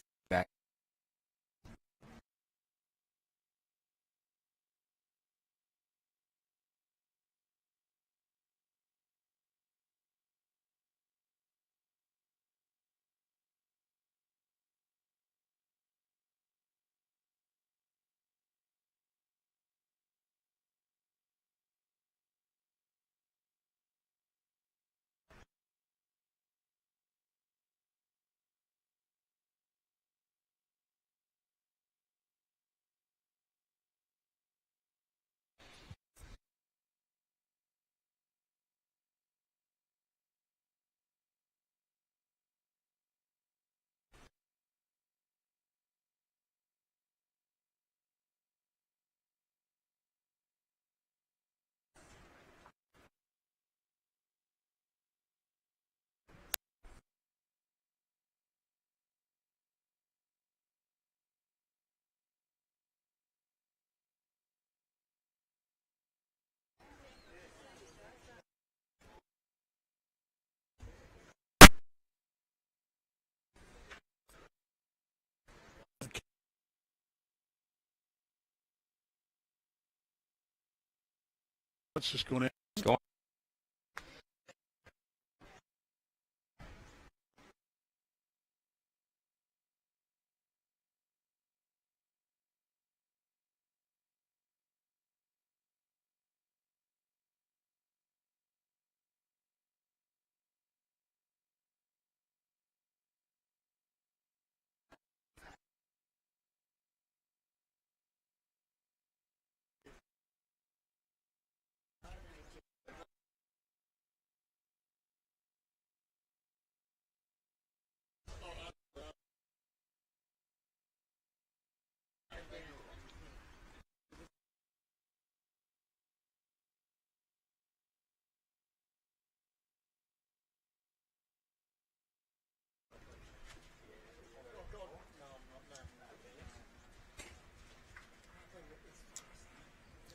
[SPEAKER 1] It's just gone out.
[SPEAKER 3] It's gone.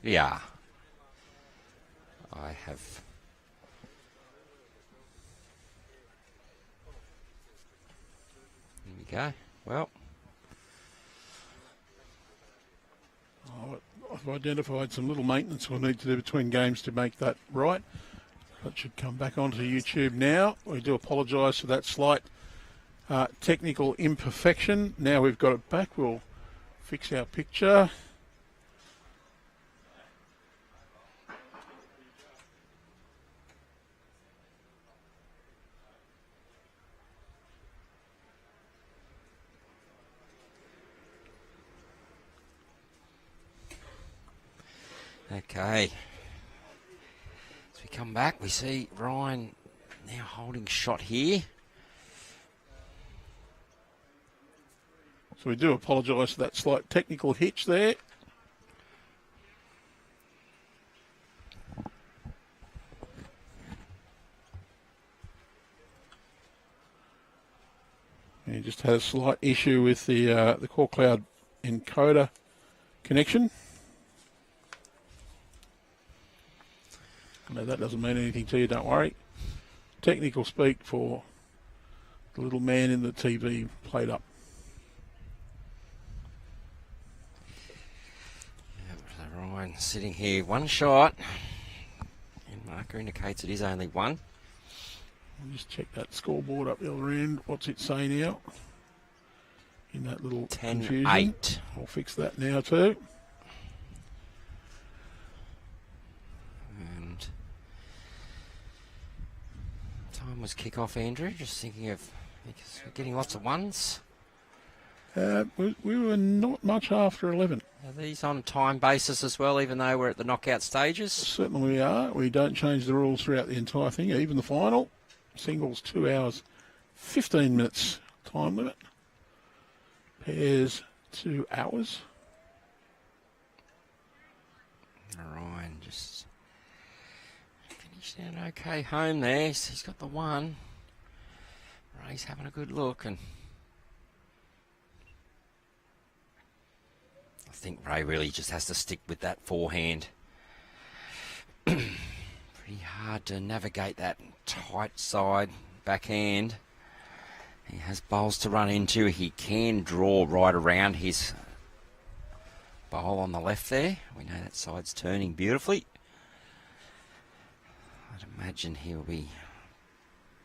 [SPEAKER 3] Yeah. I have. There we go. Well.
[SPEAKER 1] I've identified some little maintenance we'll need to do between games to make that right. That should come back onto YouTube now. We do apologise for that slight technical imperfection. Now we've got it back, we'll fix our picture.
[SPEAKER 3] Okay. As we come back, we see Ryan now holding shot here.
[SPEAKER 1] So we do apologise for that slight technical hitch there. And he just had a slight issue with the Core Cloud encoder connection. No, that doesn't mean anything to you, don't worry. Technical speak for the little man in the TV played up.
[SPEAKER 3] Ryan sitting here, one shot, and marker indicates it is only one.
[SPEAKER 1] I'll just check that scoreboard up the other end. What's it say now? In that little
[SPEAKER 3] 10-8.
[SPEAKER 1] I'll fix that now too.
[SPEAKER 3] And time was kick-off, Andrew. Just thinking of, because we're getting lots of ones.
[SPEAKER 1] We were not much after 11.
[SPEAKER 3] Are these on a time basis as well, even though we're at the knockout stages?
[SPEAKER 1] Certainly we are. We don't change the rules throughout the entire thing, even the final. Singles 2 hours, 15 minutes time limit. Pairs 2 hours.
[SPEAKER 3] Ryan just finished an okay home there. He's got the one. Ray's having a good look, and I think Ray really just has to stick with that forehand. Pretty hard to navigate that tight side backhand. He has bowls to run into. He can draw right around his bowl on the left there. We know that side's turning beautifully. I'd imagine he'll be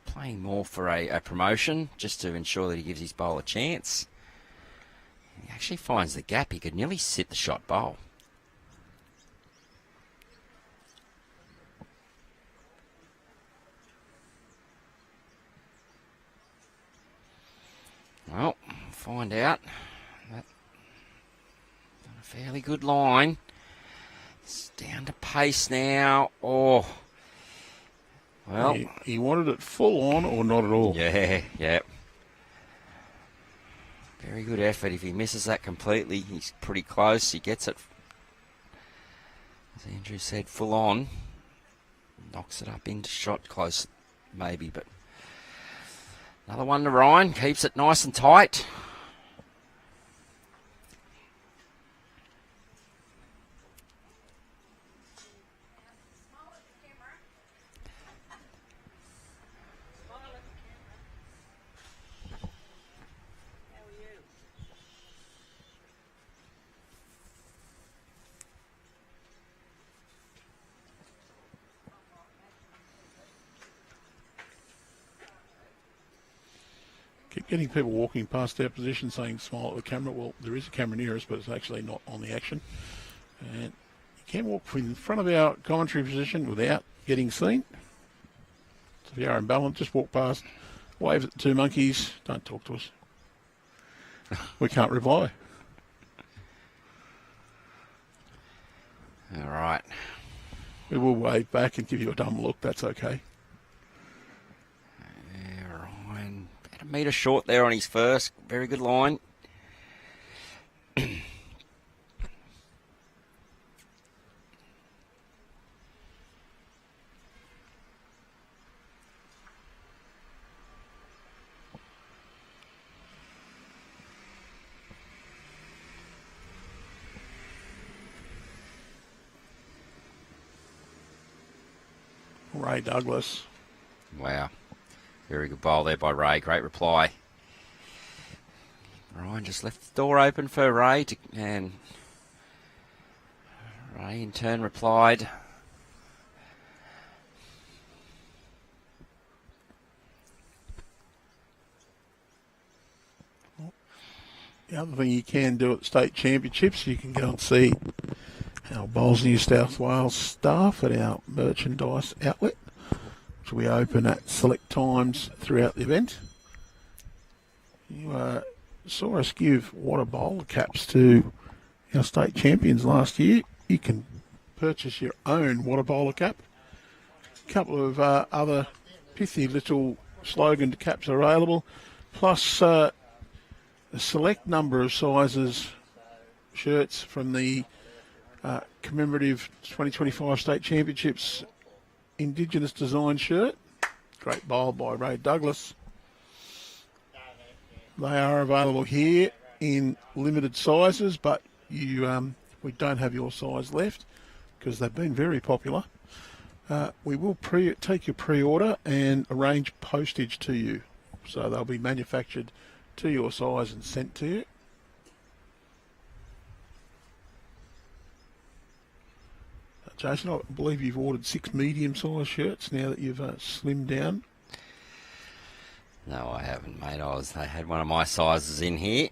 [SPEAKER 3] playing more for a promotion just to ensure that he gives his bowl a chance. He actually finds the gap. He could nearly sit the shot bowl. Well, we'll find out. That's a fairly good line. It's down to pace now. Oh, well.
[SPEAKER 1] He wanted it full on or not at all.
[SPEAKER 3] Yeah. Very good effort. If he misses that completely, he's pretty close. He gets it, as Andrew said, full on. Knocks it up into shot close, maybe, but another one to Ryan. Keeps it nice and tight.
[SPEAKER 1] Keep getting people walking past our position saying smile at the camera. Well, there is a camera near us, but it's actually not on the action. And you can walk in front of our commentary position without getting seen. So if you are in balance, just walk past, wave at the two monkeys. Don't talk to us. We can't reply.
[SPEAKER 3] All right.
[SPEAKER 1] We will wave back and give you a dumb look. That's okay.
[SPEAKER 3] Ryan, about a metre short there on his first. Very good line.
[SPEAKER 1] Ray Douglas.
[SPEAKER 3] Wow. Very good bowl there by Ray. Great reply. Ryan just left the door open for Ray, and Ray in turn replied.
[SPEAKER 1] The other thing you can do at state championships, you can go and see our Bowls New South Wales staff at our merchandise outlet, which we open at select times throughout the event. You saw us give water bowler caps to our state champions last year. You can purchase your own water bowler cap. A couple of other pithy little slogan caps are available, plus a select number of sizes shirts from the commemorative 2025 State Championships Indigenous Design shirt. Great bowl by Ray Douglas. They are available here in limited sizes, but we don't have your size left because they've been very popular. We will take your pre-order and arrange postage to you. So they'll be manufactured to your size and sent to you. Jason, I believe you've ordered 6 medium-sized shirts now that you've slimmed down.
[SPEAKER 3] No, I haven't, mate. I had one of my sizes in here.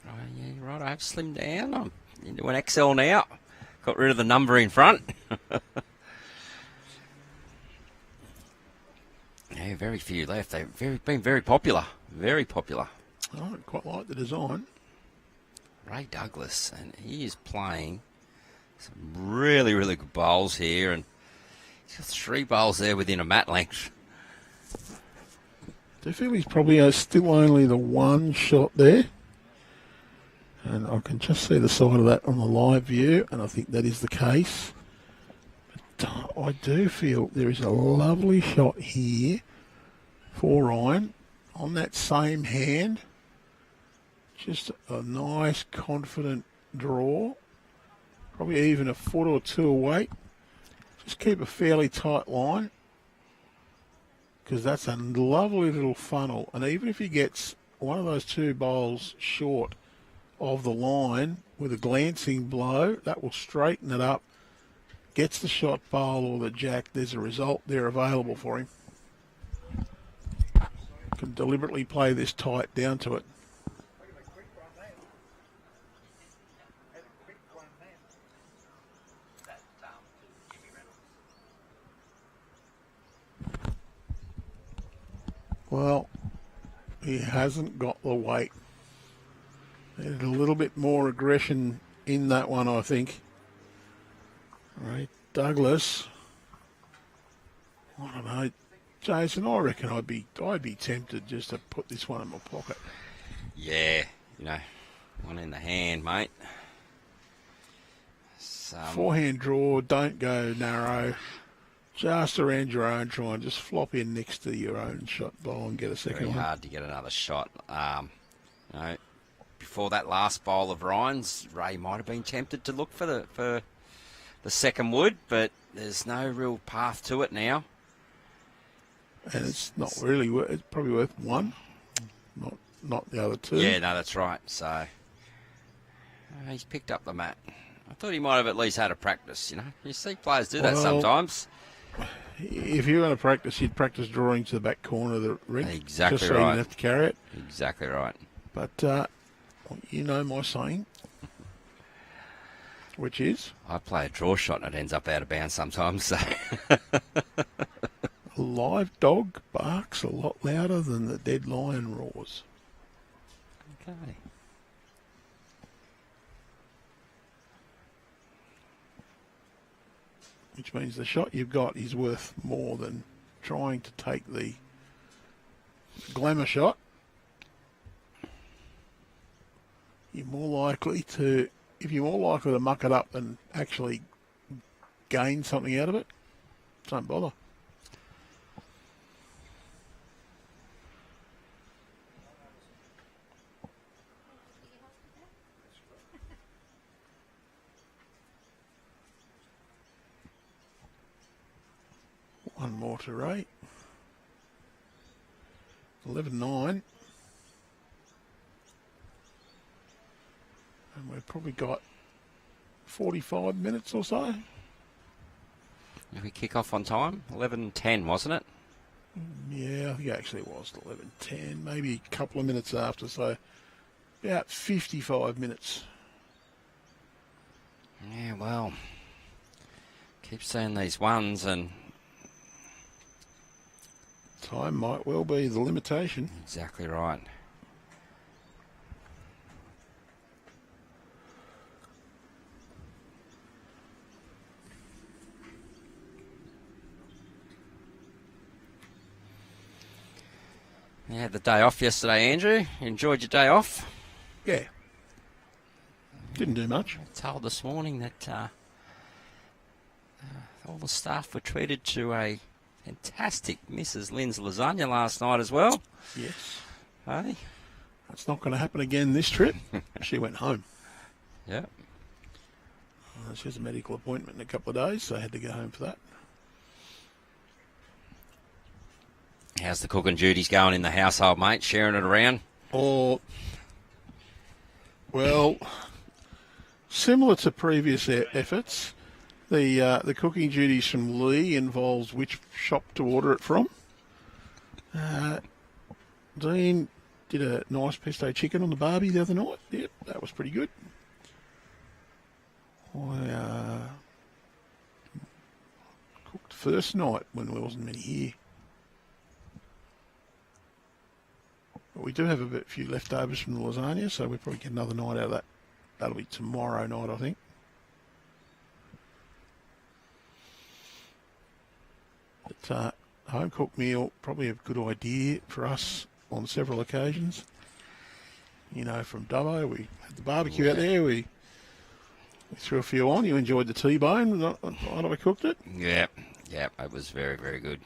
[SPEAKER 3] Right, yeah, you're right. I have slimmed down. I'm into an XL now. Got rid of the number in front. Yeah, very few left. They've been very popular. Very popular.
[SPEAKER 1] I quite like the design.
[SPEAKER 3] Ray Douglas, and he is playing some really, really good bowls here, and he's got 3 bowls there within a mat length.
[SPEAKER 1] I do feel he's probably still only the one shot there, and I can just see the side of that on the live view, and I think that is the case. But I do feel there is a lovely shot here for Ryan on that same hand. Just a nice, confident draw. Probably even a foot or two away. Just keep a fairly tight line, because that's a lovely little funnel. And even if he gets one of those 2 bowls short of the line with a glancing blow, that will straighten it up. Gets the shot bowl or the jack, there's a result there available for him. Can deliberately play this tight down to it. Well, he hasn't got the weight. There's a little bit more aggression in that one, I think. All right, Douglas. I don't know, Jason. I reckon I'd be tempted just to put this one in my pocket.
[SPEAKER 3] Yeah, one in the hand, mate.
[SPEAKER 1] Forehand draw. Don't go narrow. Just around your own try and just flop in next to your own shot bowl and get a second
[SPEAKER 3] Very
[SPEAKER 1] one.
[SPEAKER 3] hard to get another shot. Before that last bowl of Ryan's, Ray might have been tempted to look for the second wood, but there's no real path to it now.
[SPEAKER 1] And it's not really worth. It's probably worth 1, not the other 2.
[SPEAKER 3] Yeah, no, that's right. So he's picked up the mat. I thought he might have at least had a practice. You see players do that sometimes.
[SPEAKER 1] if you're going to practice, you'd practice drawing to the back corner of the ring.
[SPEAKER 3] Exactly
[SPEAKER 1] just so
[SPEAKER 3] right.
[SPEAKER 1] you didn't have to carry it.
[SPEAKER 3] Exactly right.
[SPEAKER 1] But you know my saying, which is?
[SPEAKER 3] I play a draw shot and it ends up out of bounds sometimes. So.
[SPEAKER 1] A live dog barks a lot louder than the dead lion roars.
[SPEAKER 3] Okay.
[SPEAKER 1] Which means the shot you've got is worth more than trying to take the glamour shot. You're more likely to, if you're more likely to muck it up and actually gain something out of it, don't bother. One more to rate. 11-9. And we've probably got 45 minutes or so.
[SPEAKER 3] Did we kick off on time? 11:10, wasn't it?
[SPEAKER 1] Yeah, I think actually it was 11:10, maybe a couple of minutes after, so about 55 minutes.
[SPEAKER 3] Yeah, well, keep seeing these ones and...
[SPEAKER 1] Time might well be the limitation.
[SPEAKER 3] Exactly right. You had the day off yesterday, Andrew. You enjoyed your day off?
[SPEAKER 1] Yeah. Didn't do much.
[SPEAKER 3] I was told this morning that all the staff were treated to a fantastic Mrs. Lynn's lasagna last night as well.
[SPEAKER 1] Yes.
[SPEAKER 3] Hey?
[SPEAKER 1] That's not going to happen again this trip. She went home.
[SPEAKER 3] Yep.
[SPEAKER 1] She has a medical appointment in a couple of days, so I had to go home for that.
[SPEAKER 3] How's the cooking duties going in the household, mate? Sharing it around?
[SPEAKER 1] Or, well, similar to previous efforts, the cooking duties from Lee involves which shop to order it from. Dean did a nice pesto chicken on the barbie the other night. Yep, that was pretty good. I cooked first night when there wasn't many here. But we do have a few leftovers from the lasagna, so we'll probably get another night out of that. That'll be tomorrow night, I think. But home-cooked meal, probably a good idea for us on several occasions. You know, from Dubbo, we had the barbecue out there, we threw a few on. You enjoyed the T-bone, not I cooked it.
[SPEAKER 3] Yep, it was very, very good.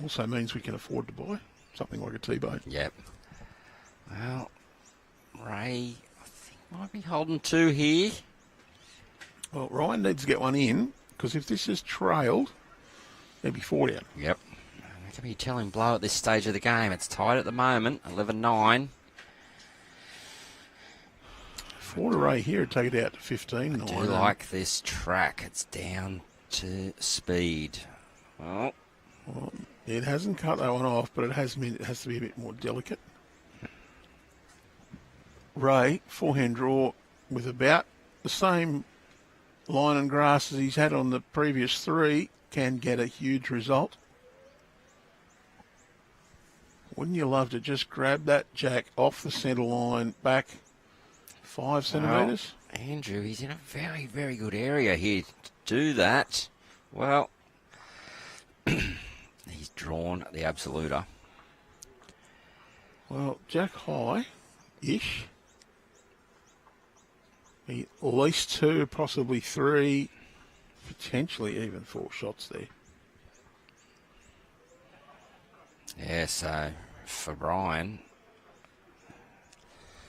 [SPEAKER 1] Also means we can afford to buy something like a T-bone.
[SPEAKER 3] Yep. Well, Ray, I think might be holding two here.
[SPEAKER 1] Well, Ryan needs to get one in, because if this is trailed, there'd be 4 down.
[SPEAKER 3] Yep. How can you tell him blow at this stage of the game? It's tight at the moment, 11-9.
[SPEAKER 1] 4 to Ray here would take it out to 15.
[SPEAKER 3] I do like this track. It's down to speed. Well,
[SPEAKER 1] it hasn't cut that one off, but it has to be a bit more delicate. Ray, forehand draw with about the same line and grass as he's had on the previous 3, can get a huge result. Wouldn't you love to just grab that jack off the centre line back 5 centimetres?
[SPEAKER 3] Well, Andrew, he's in a very, very good area here to do that. Well, he's drawn the absoluter.
[SPEAKER 1] Well, jack high-ish. At least 2, possibly 3, potentially even 4 shots there.
[SPEAKER 3] Yeah, so for Brian,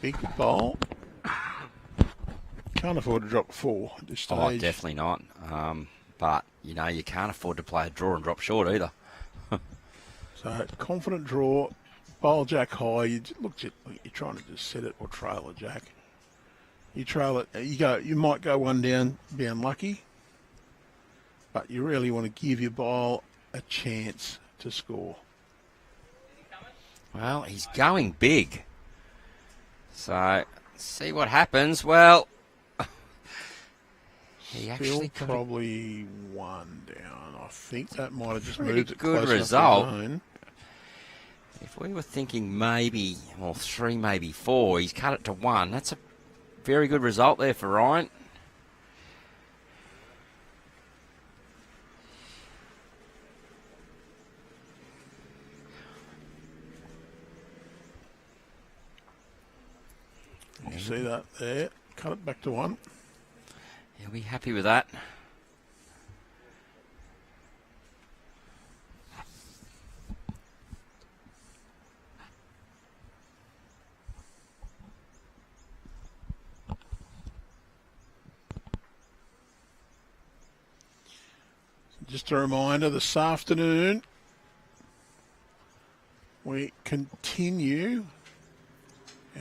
[SPEAKER 1] big bowl. Can't afford to drop 4 at this stage.
[SPEAKER 3] oh, definitely not. But, you know, you can't afford to play a draw and drop short either.
[SPEAKER 1] So, confident draw, bowl jack high. You're trying to just set it or trail a jack. You trail it, you might go one down, be unlucky. but you really want to give your bowl a chance to score.
[SPEAKER 3] Well, he's going big. So, see what happens. Well, he actually
[SPEAKER 1] Still
[SPEAKER 3] got
[SPEAKER 1] probably one down. I think that might have just
[SPEAKER 3] Pretty
[SPEAKER 1] moved it
[SPEAKER 3] good
[SPEAKER 1] close enough to
[SPEAKER 3] result.
[SPEAKER 1] zone.
[SPEAKER 3] If we were thinking maybe, well, 3, maybe 4, he's cut it to 1. That's a very good result there for Ryan.
[SPEAKER 1] You see that there? Cut it back to 1.
[SPEAKER 3] He'll be happy with that.
[SPEAKER 1] Just a reminder, this afternoon we continue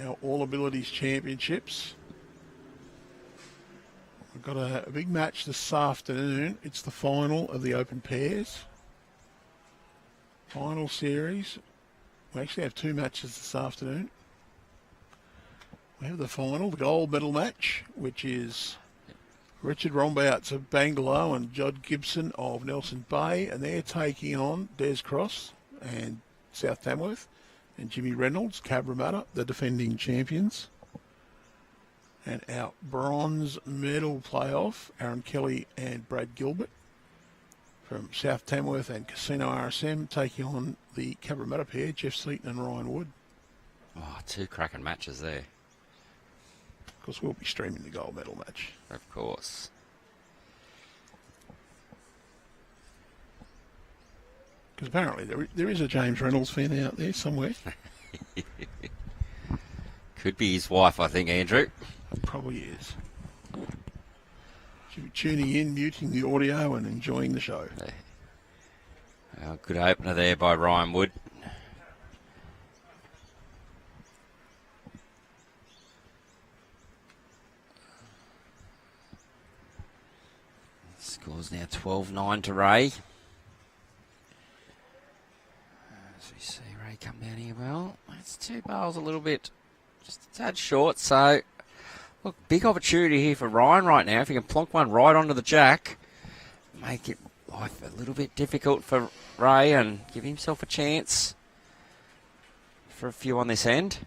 [SPEAKER 1] our All Abilities Championships. We've got a big match this afternoon. It's the final of the Open Pairs. Final series. We actually have 2 matches this afternoon. We have the final, the gold medal match, which is Richard Rombouts of Bangalow and Judd Gibson of Nelson Bay, and they're taking on Des Cross and South Tamworth, and Jimmy Reynolds, Cabramatta, the defending champions. And our bronze medal playoff, Aaron Kelly and Brad Gilbert from South Tamworth and Casino RSM, taking on the Cabramatta pair, Jeff Seaton and Ryan Wood.
[SPEAKER 3] Oh, 2 cracking matches there.
[SPEAKER 1] Of course, we'll be streaming the gold medal match.
[SPEAKER 3] Of course.
[SPEAKER 1] Because apparently there is a James Reynolds fan out there somewhere.
[SPEAKER 3] Could be his wife, I think, Andrew.
[SPEAKER 1] It probably is. Should be tuning in, muting the audio and enjoying the show.
[SPEAKER 3] Well, good opener there by Ryan Wood. Scores now 12-9 to Ray. As we see Ray come down here, well, that's 2 bowls a little bit, just a tad short. So, look, big opportunity here for Ryan right now. If he can plonk one right onto the jack, make it life a little bit difficult for Ray and give himself a chance for a few on this end.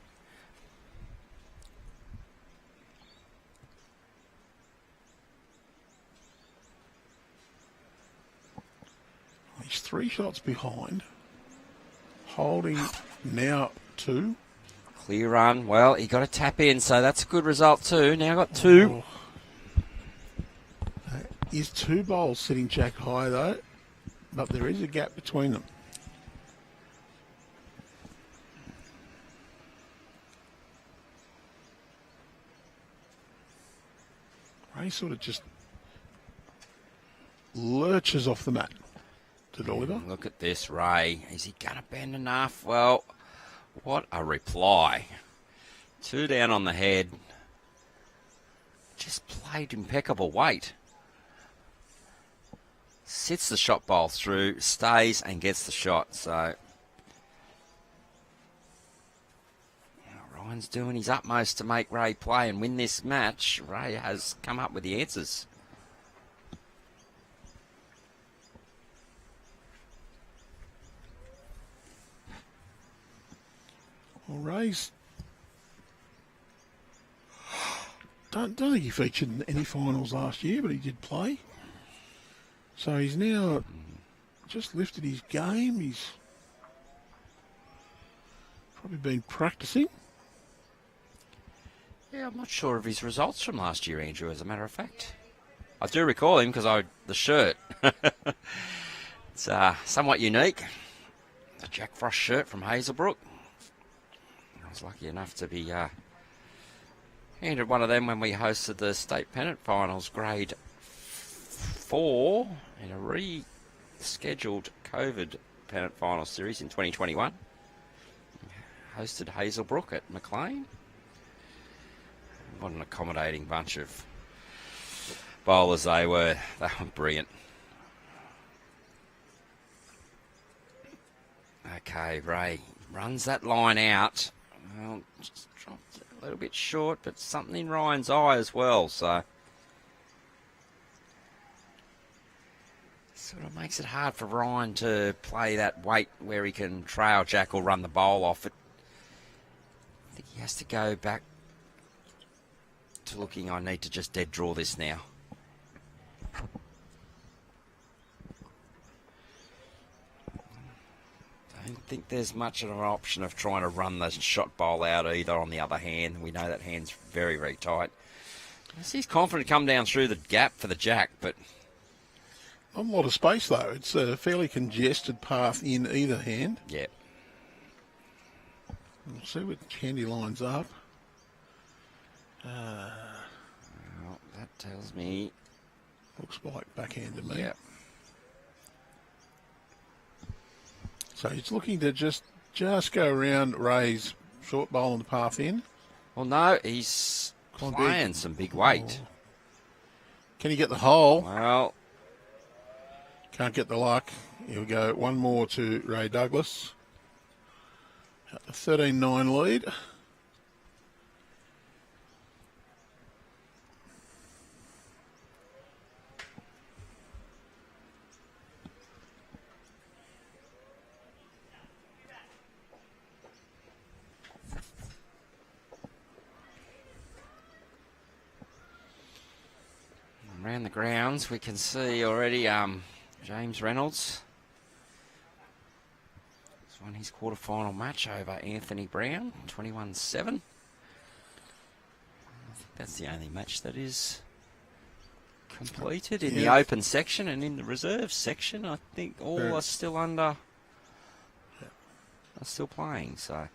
[SPEAKER 1] He's 3 shots behind. Holding now 2.
[SPEAKER 3] Clear run. Well, he got a tap in, so that's a good result too. Now got 2.
[SPEAKER 1] Is 2 bowls sitting jack high though, but there is a gap between them. Ray sort of just lurches off the mat to deliver.
[SPEAKER 3] Look at this, Ray. Is he going to bend enough? Well, what a reply. 2 down on the head. Just played impeccable weight. Sits the shot bowl through, stays and gets the shot. So Ryan's doing his utmost to make Ray play and win this match. Ray has come up with the answers.
[SPEAKER 1] Well, Ray's don't think he featured in any finals last year, but he did play. So he's now just lifted his game. He's probably been practicing.
[SPEAKER 3] Yeah, I'm not sure of his results from last year, Andrew, as a matter of fact. I do recall him because the shirt. It's somewhat unique. The Jack Frost shirt from Hazelbrook. I was lucky enough to be handed one of them when we hosted the state pennant finals, grade 4, in a rescheduled COVID pennant final series in 2021. Hosted Hazelbrook at Maclean. What an accommodating bunch of bowlers they were. They were brilliant. Okay, Ray runs that line out. Well, just dropped it a little bit short, but something in Ryan's eye as well, so sort of makes it hard for Ryan to play that weight where he can trail jack or run the bowl off it. I think he has to go back to looking, I need to just dead draw this now. I don't think there's much of an option of trying to run the shot bowl out either. On the other hand, we know that hand's very, very tight. He's confident to come down through the gap for the jack, but
[SPEAKER 1] Not a lot of space, though. It's a fairly congested path in either hand.
[SPEAKER 3] yeah.
[SPEAKER 1] We'll see what Candy lines up.
[SPEAKER 3] Well, that tells me.
[SPEAKER 1] Looks like backhand to me.
[SPEAKER 3] Yeah.
[SPEAKER 1] So he's looking to just go around Ray's short bowl on the path in.
[SPEAKER 3] Well, no, he's
[SPEAKER 1] Quite
[SPEAKER 3] playing
[SPEAKER 1] big.
[SPEAKER 3] some big weight.
[SPEAKER 1] Can he get the hole?
[SPEAKER 3] Well,
[SPEAKER 1] Can't get the luck. He'll go one more to Ray Douglas. A 13-9 lead.
[SPEAKER 3] around the grounds, we can see already James Reynolds has won his quarterfinal match over Anthony Brown, 21-7. I think that's the only match that is completed in the open section, and in the reserve section, I think all are still are still playing. So.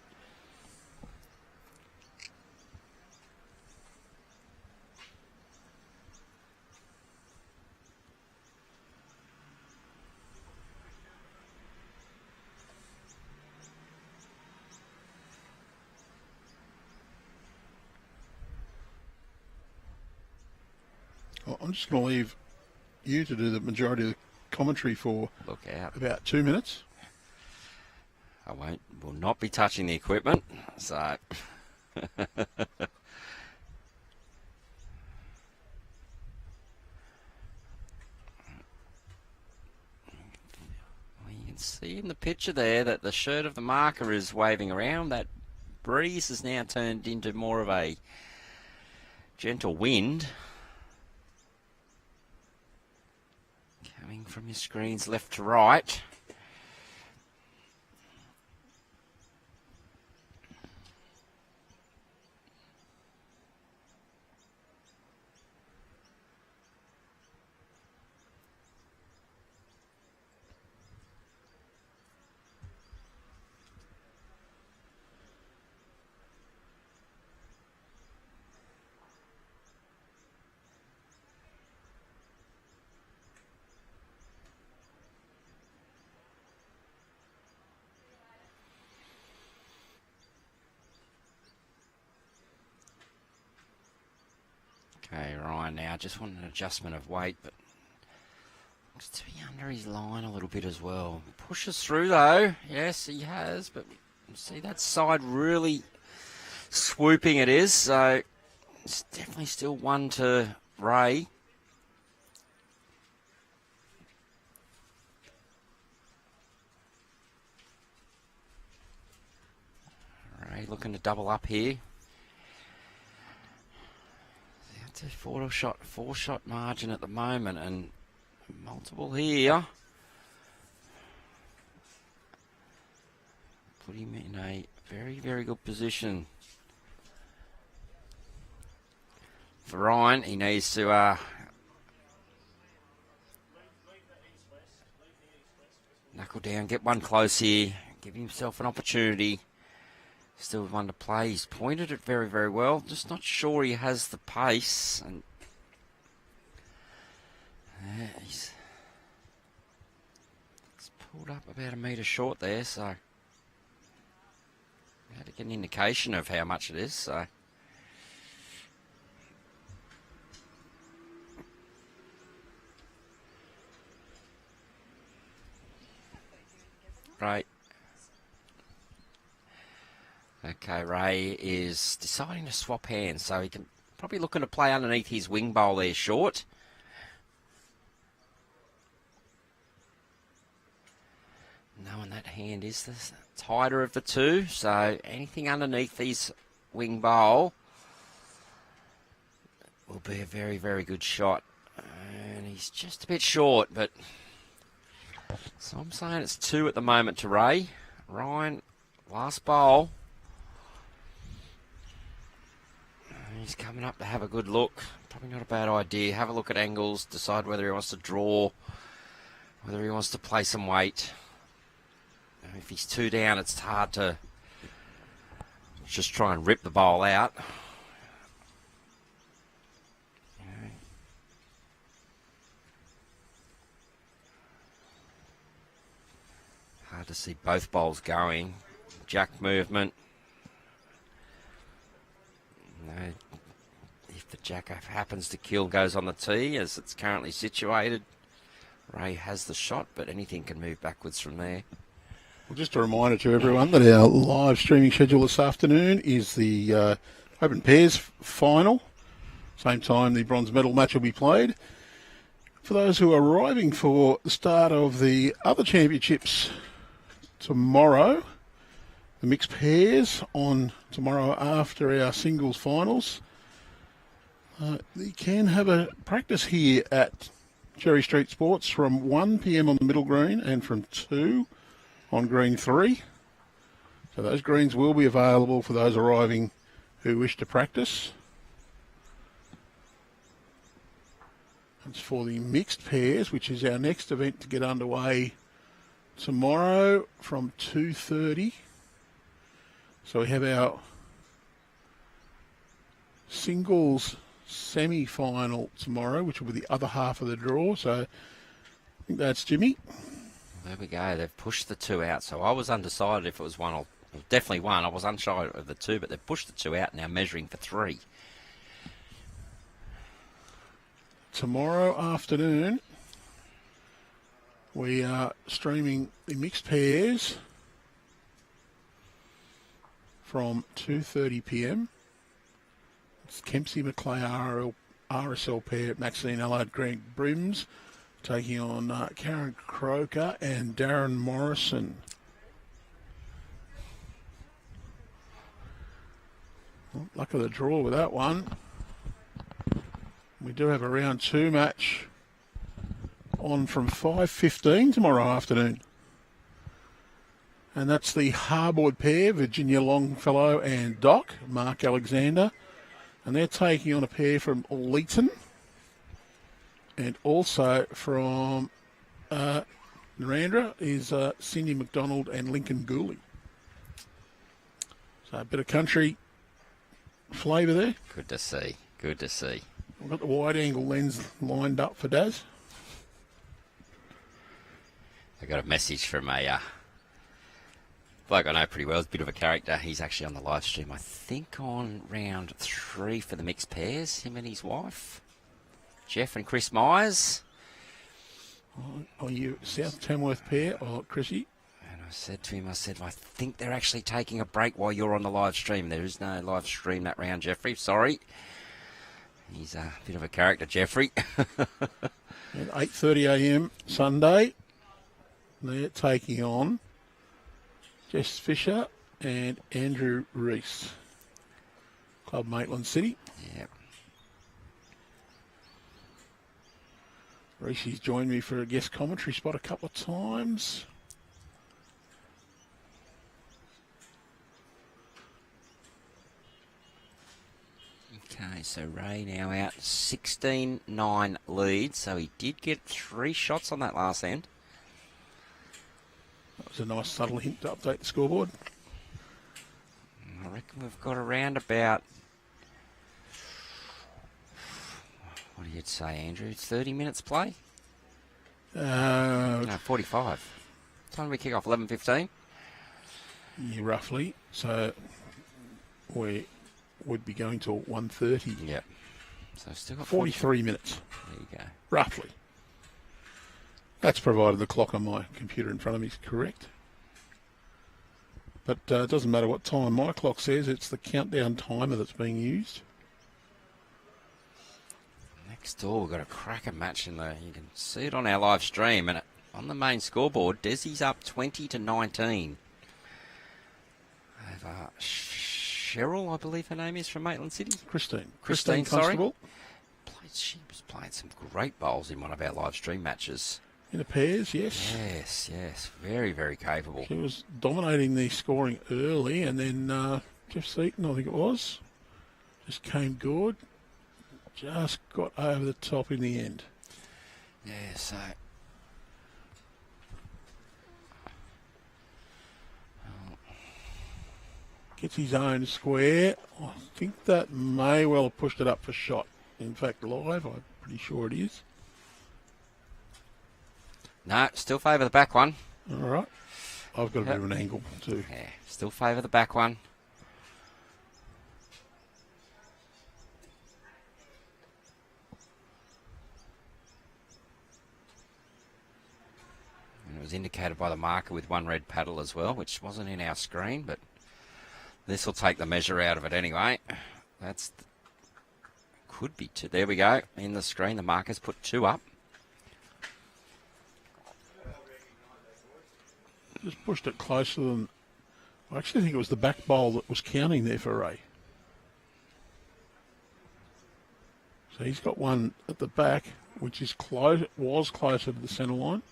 [SPEAKER 1] I'm just going to leave you to do the majority of the commentary for
[SPEAKER 3] Look out.
[SPEAKER 1] about 2 minutes.
[SPEAKER 3] I will not be touching the equipment, so. Well, you can see in the picture there that the shirt of the marker is waving around. That breeze has now turned into more of a gentle wind. Coming from your screens left to right. Okay, Ryan now just want an adjustment of weight, but looks to be under his line a little bit as well. Pushes through though. Yes, he has, but see that side really swooping it is, so it's definitely still one to Ray. Ray looking to double up here. It's a four shot margin at the moment, and multiple here. Put him in a very, very good position. For Ryan, he needs to knuckle down, get one close here, give himself an opportunity. Still one to play. He's pointed it very, very well. Just not sure he has the pace. And he's pulled up about a metre short there, so I had to get an indication of how much it is. So right. Okay, Ray is deciding to swap hands, so he can probably looking to play underneath his wing bowl there short. Knowing that hand is the tighter of the two, so anything underneath his wing bowl will be a very, very good shot. And he's just a bit short, but so I'm saying it's 2 at the moment to Ray. Ryan, last bowl. He's coming up to have a good look. Probably not a bad idea. Have a look at angles, decide whether he wants to draw, whether he wants to play some weight. If he's 2 down, it's hard to just try and rip the bowl out. Hard to see both bowls going. Jack movement. No, if the jack happens to kill, goes on the tee as it's currently situated. Ray has the shot, but anything can move backwards from there.
[SPEAKER 1] Well, just a reminder to everyone that our live streaming schedule this afternoon is the Open Pairs final. Same time the bronze medal match will be played. For those who are arriving for the start of the other championships tomorrow, the mixed pairs on tomorrow after our singles finals, you can have a practice here at Cherry Street Sports from 1 p.m. on the middle green and from 2 on green 3. So those greens will be available for those arriving who wish to practice. That's for the mixed pairs, which is our next event to get underway tomorrow from 2:30. So we have our singles semi-final tomorrow, which will be the other half of the draw. So I think that's Jimmy.
[SPEAKER 3] There we go. They've pushed the 2 out. So I was undecided if it was 1 or definitely 1. I was unsure of the 2, but they've pushed the 2 out, now measuring for 3.
[SPEAKER 1] Tomorrow afternoon, we are streaming the mixed pairs from 2:30 p.m. It's Kempsey Maclay RSL pair, Maxine Allard, Greg Brims, taking on Karen Croker and Darren Morrison. Well, luck of the draw with that one. We do have a round 2 match on from 5:15 tomorrow afternoon. And that's the Harbord pair, Virginia Longfellow and Doc, Mark Alexander. And they're taking on a pair from Leeton. And also from Narandra is Cindy McDonald and Lincoln Gooley. So a bit of country flavour there.
[SPEAKER 3] Good to see. Good to see.
[SPEAKER 1] We've got the wide angle lens lined up for Daz.
[SPEAKER 3] I got a message from a bloke I know pretty well. He's a bit of a character. He's actually on the live stream, I think, on round 3 for the mixed pairs, him and his wife. Jeff and Chris Myers.
[SPEAKER 1] Are you South Tamworth pair or Chrissy?
[SPEAKER 3] And I said to him, I think they're actually taking a break while you're on the live stream. There is no live stream that round, Jeffrey. Sorry. He's a bit of a character, Jeffrey.
[SPEAKER 1] At 8:30 a.m. Sunday, they're taking on Jess Fisher and Andrew Reese. Club Maitland City.
[SPEAKER 3] Yep.
[SPEAKER 1] Reese's joined me for a guest commentary spot a couple of times.
[SPEAKER 3] Okay, so Ray now out 16-9 lead, so he did get 3 shots on that last end.
[SPEAKER 1] That was a nice subtle hint to update the scoreboard.
[SPEAKER 3] I reckon we've got around about, what do you say, Andrew? 30 minutes play? No, 45. What time do we kick off? 11:15?
[SPEAKER 1] Yeah, roughly. So we would be going till 1:30.
[SPEAKER 3] Yep. So still got
[SPEAKER 1] 43 minutes.
[SPEAKER 3] There you go.
[SPEAKER 1] Roughly. That's provided the clock on my computer in front of me is correct. But it doesn't matter what time my clock says, it's the countdown timer that's being used.
[SPEAKER 3] Next door, we've got a cracker match in there. You can see it on our live stream, and on the main scoreboard, Desi's up 20-19. Over Cheryl, I believe her name is, from Maitland City.
[SPEAKER 1] Christine
[SPEAKER 3] Sorry.
[SPEAKER 1] Constable.
[SPEAKER 3] She was playing some great bowls in one of our live stream matches.
[SPEAKER 1] In the pairs, yes.
[SPEAKER 3] Yes. Very, very capable.
[SPEAKER 1] She was dominating the scoring early, and then Jeff Seaton, I think it was, just came good. Just got over the top in the end.
[SPEAKER 3] Yeah, so...
[SPEAKER 1] Gets his own square. I think that may well have pushed it up for shot. In fact, live, I'm pretty sure it is.
[SPEAKER 3] No, still favour the back one.
[SPEAKER 1] All right. I've got a bit of an angle too.
[SPEAKER 3] Yeah, still favour the back one. And it was indicated by the marker with one red paddle as well, which wasn't in our screen, but this will take the measure out of it anyway. Could be two. There we go. In the screen, the marker's put 2 up.
[SPEAKER 1] Just pushed it closer than... I actually think it was the back bowl that was counting there for Ray. So he's got one at the back, which is was closer to the centre line.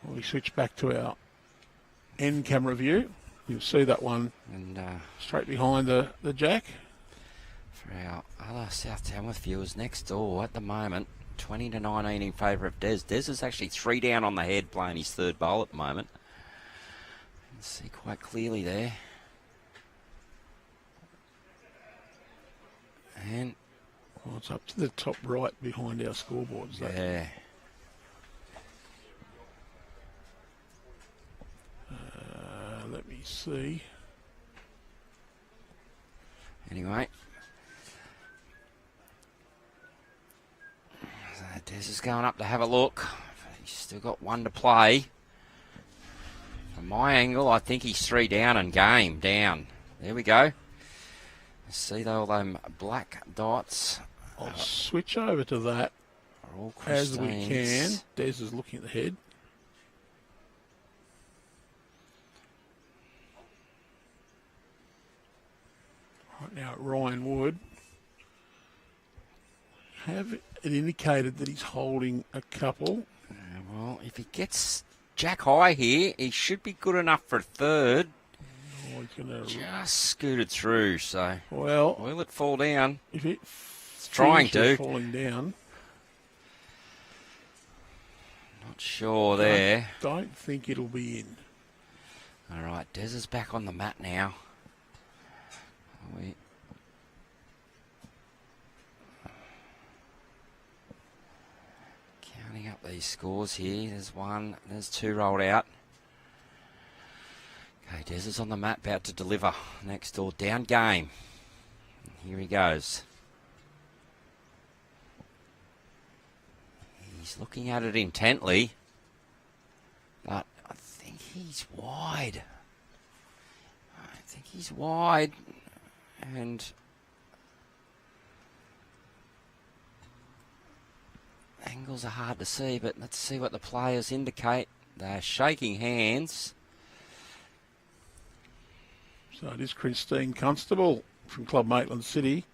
[SPEAKER 1] Well, we switch back to our end camera view. You'll see that one
[SPEAKER 3] And
[SPEAKER 1] straight behind the jack.
[SPEAKER 3] for our other South Tamworth viewers next door at the moment, 20-19 in favour of Des. Des is actually 3 down on the head, playing his 3rd bowl at the moment. You can see quite clearly there. And
[SPEAKER 1] Well, it's up to the top right behind our scoreboards.
[SPEAKER 3] yeah,
[SPEAKER 1] Let me see.
[SPEAKER 3] anyway. So Des is going up to have a look. He's still got 1 to play. From my angle, I think he's 3 down and game down. There we go. See all them black dots
[SPEAKER 1] I'll switch over to that
[SPEAKER 3] are all
[SPEAKER 1] as we
[SPEAKER 3] Christine's.
[SPEAKER 1] can. Des is looking at the head. Right now, Ryan Wood have it indicated that he's holding a couple.
[SPEAKER 3] Well, if he gets jack high here, he should be good enough for a 3rd.
[SPEAKER 1] Oh, he's gonna,
[SPEAKER 3] Just scooted through, so
[SPEAKER 1] well,
[SPEAKER 3] will it fall down?
[SPEAKER 1] if it
[SPEAKER 3] It's trying
[SPEAKER 1] finishes
[SPEAKER 3] to.
[SPEAKER 1] falling down,
[SPEAKER 3] Not sure there.
[SPEAKER 1] don't think it'll be in.
[SPEAKER 3] All right, Des is back on the mat now. Counting up these scores here. There's 1, there's 2 rolled out. Okay, Des is on the mat, about to deliver. Next door, down game. Here he goes. He's looking at it intently, but I think he's wide. And angles are hard to see, but let's see what the players indicate. They're shaking hands.
[SPEAKER 1] So it is Christine Constable from Club Maitland City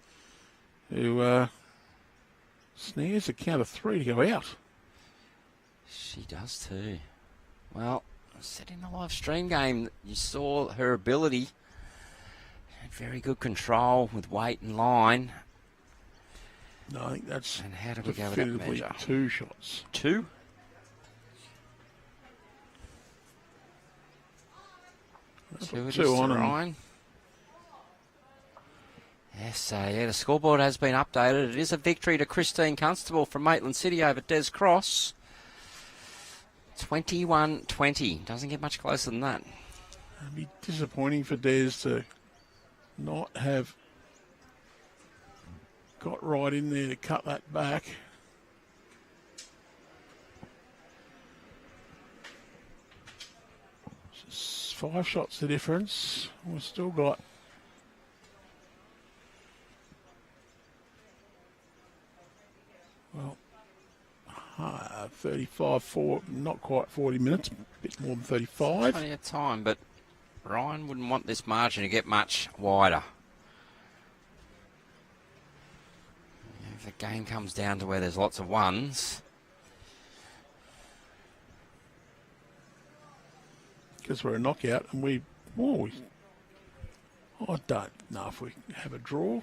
[SPEAKER 1] who snares a count of 3 to go out.
[SPEAKER 3] She does too. Well, I said in the live stream game, you saw her ability. Had very good control with weight and line.
[SPEAKER 1] No, I think that's
[SPEAKER 3] And how do we go with that
[SPEAKER 1] definitively
[SPEAKER 3] measure?
[SPEAKER 1] 2 shots.
[SPEAKER 3] 2? Two, it is
[SPEAKER 1] 2
[SPEAKER 3] to
[SPEAKER 1] on and
[SPEAKER 3] Ryan. Yes, so yeah, the scoreboard has been updated. It is a victory to Christine Constable from Maitland City over Des Cross. 21-20. Doesn't get much closer than that.
[SPEAKER 1] it'd be disappointing for Des to not have got right in there to cut that back. As 5 shots the difference. We've still got well 35, not quite 40 minutes, a bit more than 35.
[SPEAKER 3] Plenty of time, but Ryan wouldn't want this margin to get much wider. If the game comes down to where there's lots of ones.
[SPEAKER 1] Because we're a knockout and I don't know if we have a draw.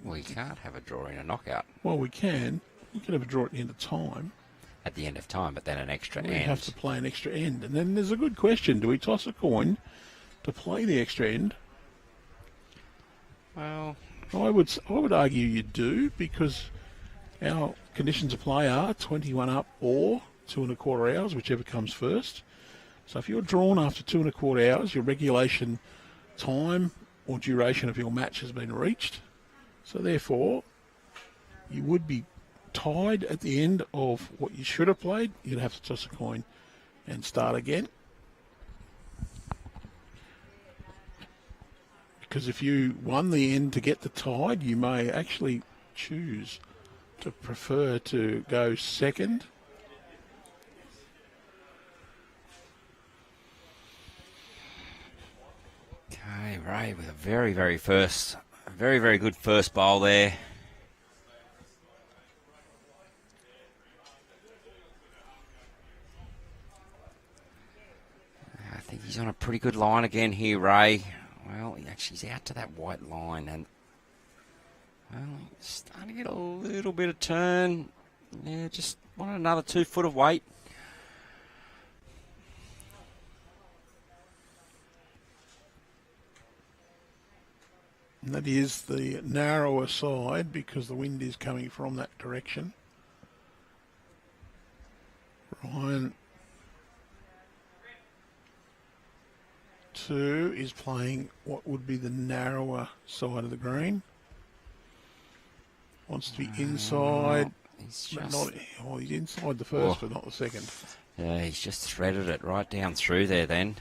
[SPEAKER 3] We can't have a draw in a knockout.
[SPEAKER 1] Well, we can. We can have a draw at the end of time.
[SPEAKER 3] At the end of time, but then an extra
[SPEAKER 1] We
[SPEAKER 3] end.
[SPEAKER 1] have to play an extra end. And then there's a good question. Do we toss a coin to play the extra end?
[SPEAKER 3] Well,
[SPEAKER 1] I would argue you do, because our conditions of play are 21 up or 2 1/4 hours, whichever comes first. So if you're drawn after 2 1/4 hours, your regulation time or duration of your match has been reached. So therefore, you would be tied at the end of what you should have played. You'd have to toss a coin and start again. Because if you won the end to get the tide, you may actually choose to prefer to go second.
[SPEAKER 3] okay, Ray with a very, very good first bowl there. I think he's on a pretty good line again here, Ray. Well, he's out to that white line, and well, he's starting to get a little bit of turn. Yeah, just wanted another 2 foot of weight.
[SPEAKER 1] And that is the narrower side because the wind is coming from that direction. Ryan 2 is playing what would be the narrower side of the green. Wants to be inside.
[SPEAKER 3] He's
[SPEAKER 1] But
[SPEAKER 3] just,
[SPEAKER 1] he's inside the first, but not the second.
[SPEAKER 3] yeah, he's just threaded it right down through there then.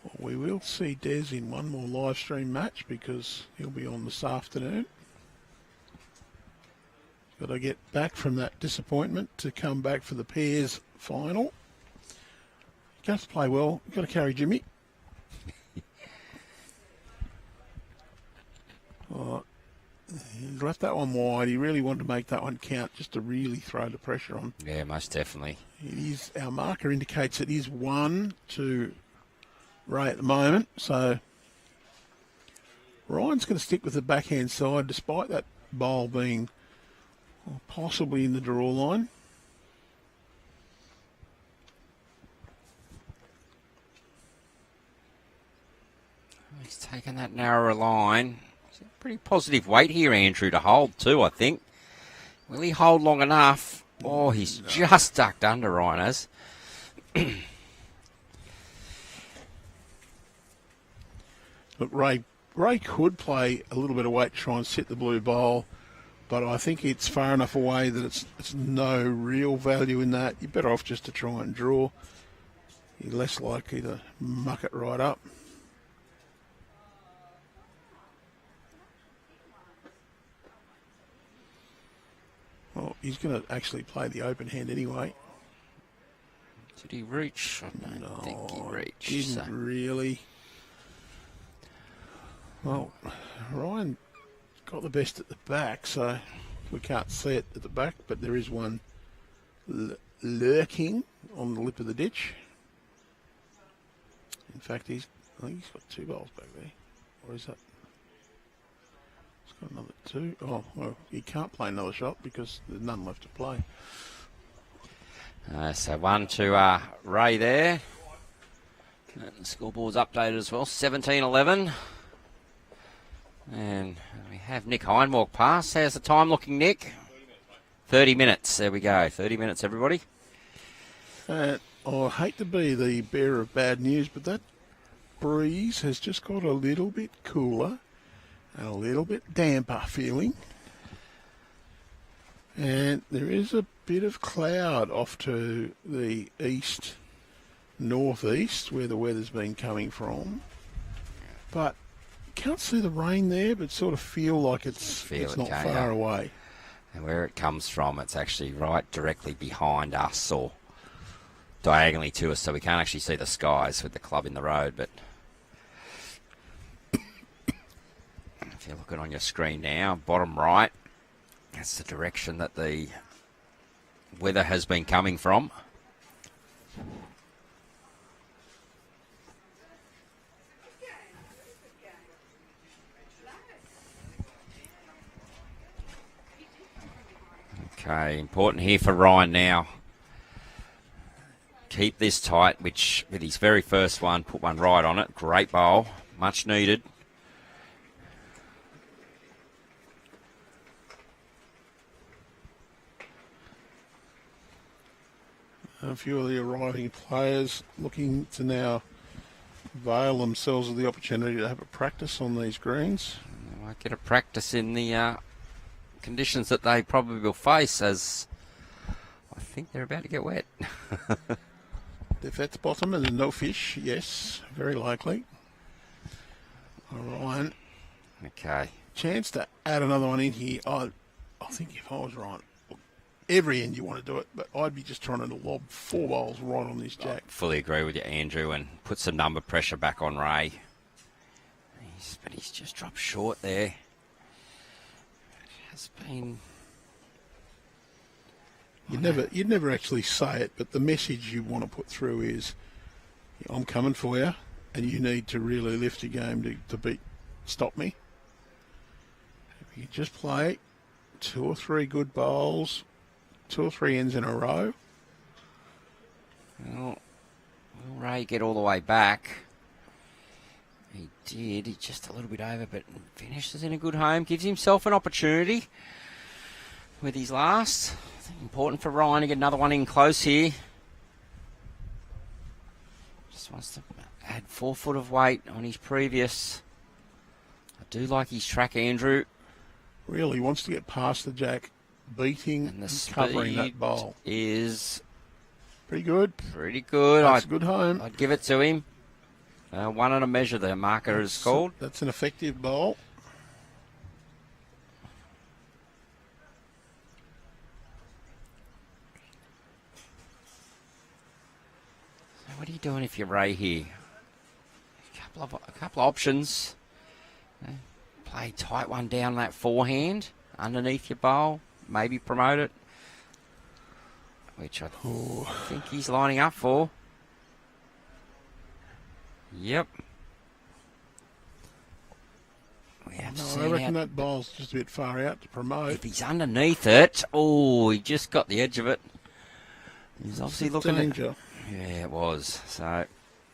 [SPEAKER 1] Well, we will see Des in one more live stream match because he'll be on this afternoon. Got to get back from that disappointment to come back for the pairs final. You have to play well. You've got to carry Jimmy. Oh, he left that one wide. He really wanted to make that one count just to really throw the pressure on.
[SPEAKER 3] Yeah, most definitely.
[SPEAKER 1] It is, our marker indicates it is 1 to Ray at the moment. So Ryan's going to stick with the backhand side despite that bowl being possibly in the draw line.
[SPEAKER 3] He's taken that narrower line. It's a pretty positive weight here, Andrew, to hold too, I think. Will he hold long enough? Oh, he's just ducked under, Rhinos.
[SPEAKER 1] Look, Ray could play a little bit of weight to try and sit the blue bowl, but I think it's far enough away that it's no real value in that. You're better off just to try and draw. You're less likely to muck it right up. Well, he's going to actually play the open hand anyway.
[SPEAKER 3] Did he reach? I don't think he reached.
[SPEAKER 1] Didn't really. Well, Ryan got the best at the back, so we can't see it at the back, but there is one lurking on the lip of the ditch. In fact, I think he's got 2 bowls back there. Or is that? He's got another 2. Oh, well, he can't play another shot because there's none left to play.
[SPEAKER 3] So 1 to Ray there. And the scoreboard's updated as well, 17-11. And we have Nick Hine walk past. How's the time looking, Nick? 30 minutes. There we go. 30 minutes, everybody.
[SPEAKER 1] I hate to be the bearer of bad news, but that breeze has just got a little bit cooler and a little bit damper feeling. And there is a bit of cloud off to the east, northeast, where the weather's been coming from. But can't see the rain there, but sort of feel like it's not far away.
[SPEAKER 3] And where it comes from, it's actually right directly behind us or diagonally to us, so we can't actually see the skies with the club in the road. But if you're looking on your screen now, bottom right, that's the direction that the weather has been coming from. Okay, important here for Ryan now. Keep this tight, which with his very first one, put one right on it. Great bowl, much needed.
[SPEAKER 1] A few of the arriving players looking to now avail themselves of the opportunity to have a practice on these greens.
[SPEAKER 3] They might get a practice in the conditions that they probably will face, as I think they're about to get wet.
[SPEAKER 1] If that's bottom and there's no fish, yes, very likely. Ryan.
[SPEAKER 3] Okay.
[SPEAKER 1] Chance to add another one in here. I think if I was Ryan, every end you want to do it, but I'd be just trying to lob 4 bowls right on this jack.
[SPEAKER 3] I fully agree with you, Andrew, and put some number pressure back on Ray. But he's just dropped short there. It has been...
[SPEAKER 1] You'd never actually say it, but the message you want to put through is, I'm coming for you, and you need to really lift your game to stop me. If you just play 2 or 3 good bowls, 2 or 3 ends in a row.
[SPEAKER 3] Well, will Ray get all the way back? He did. He's just a little bit over, but finishes in a good home. Gives himself an opportunity with his last. I think important for Ryan to get another one in close here. Just wants to add 4 foot of weight on his previous. I do like his track, Andrew.
[SPEAKER 1] Really wants to get past the jack, beating and covering that bowl.
[SPEAKER 3] Is
[SPEAKER 1] pretty good.
[SPEAKER 3] Pretty good.
[SPEAKER 1] That's a good home.
[SPEAKER 3] I'd give it to him. 1 and a measure, the marker is called.
[SPEAKER 1] That's an effective bowl.
[SPEAKER 3] So what are you doing if you're Ray here? A couple of options. Play tight one down that forehand underneath your bowl. Maybe promote it, which I think he's lining up for. Yep.
[SPEAKER 1] I reckon that bowl's just a bit far out to promote.
[SPEAKER 3] If he's underneath it, he just got the edge of it. He's obviously looking
[SPEAKER 1] danger.
[SPEAKER 3] Yeah, it was. So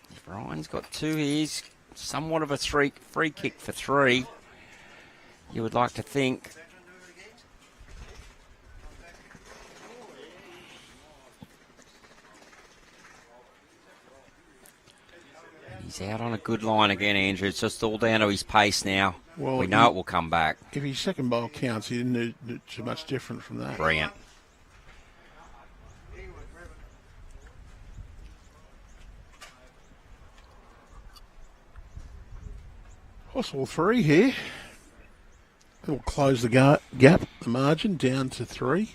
[SPEAKER 3] if Ryan's got 2, he's somewhat of a free kick for 3. You would like to think. He's out on a good line again, Andrew. It's just all down to his pace now. Well, we know it will come back.
[SPEAKER 1] If his second bowl counts, he didn't do too much different from that.
[SPEAKER 3] Brilliant.
[SPEAKER 1] Possible 3 here. It'll close the gap, the margin, down to 3.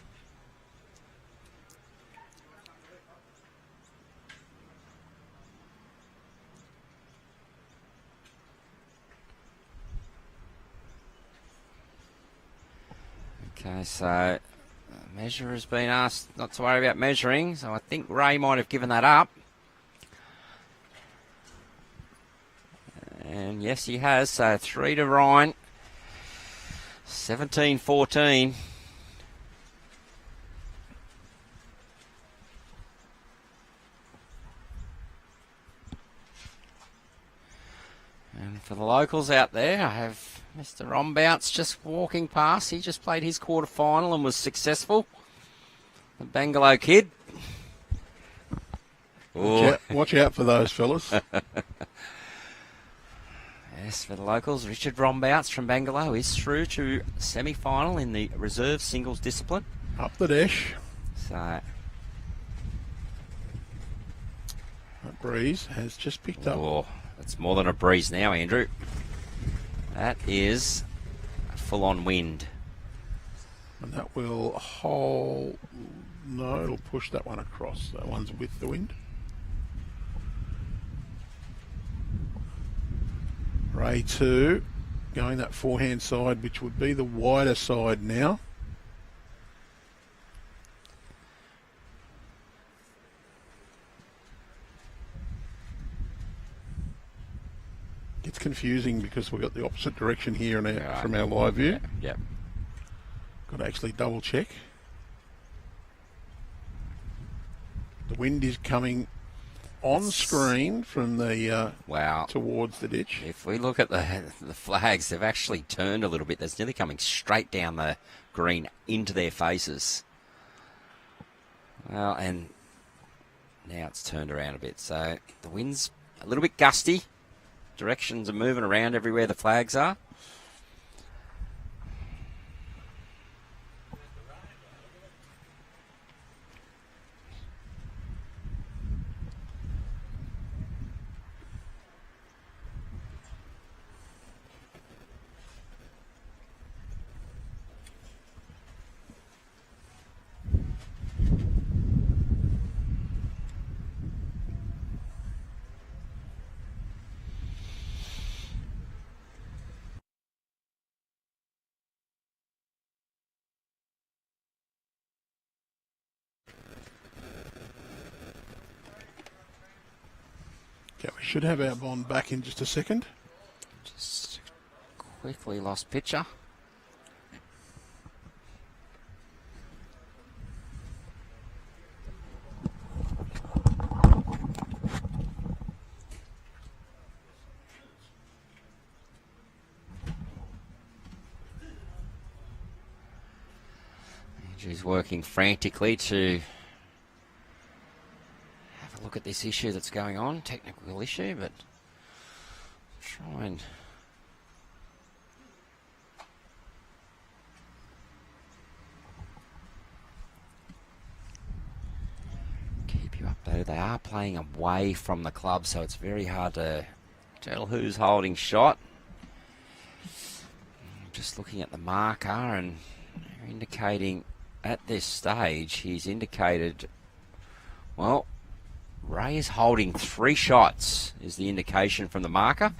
[SPEAKER 3] Okay, so measure has been asked not to worry about measuring, so I think Ray might have given that up. And yes, he has. So 3 to Ryan. 17-14. And for the locals out there, I have Mr. Rombounce just walking past. He just played his quarter-final and was successful. The Bangalow kid.
[SPEAKER 1] Watch out for those fellas.
[SPEAKER 3] Yes, for the locals, Richard Rombounce from Bangalow is through to semi-final in the reserve singles discipline.
[SPEAKER 1] Up the dash.
[SPEAKER 3] So
[SPEAKER 1] That breeze has just picked up.
[SPEAKER 3] oh, it's more than a breeze now, Andrew. That is a full-on wind.
[SPEAKER 1] And that will hold. No, it'll push that one across. That one's with the wind. Ray 2 going that forehand side, which would be the wider side now. It's confusing because we've got the opposite direction here and
[SPEAKER 3] Right.
[SPEAKER 1] from our live view.
[SPEAKER 3] Yep.
[SPEAKER 1] Got to actually double check. The wind is coming on screen from the
[SPEAKER 3] Wow.
[SPEAKER 1] towards the ditch.
[SPEAKER 3] If we look at the flags, they've actually turned a little bit. That's nearly coming straight down the green into their faces. Well, and now it's turned around a bit. So the wind's a little bit gusty. Directions are moving around everywhere the flags are.
[SPEAKER 1] Okay, we should have our bond back in just a second.
[SPEAKER 3] Just quickly lost picture. Andrew's working frantically to have a look at this issue that's going on, technical issue, but try and keep you updated. They are playing away from the club, so it's very hard to tell who's holding shot. Just looking at the marker, and they're indicating at this stage, he's indicated, well, Ray is holding 3 shots, is the indication from the marker.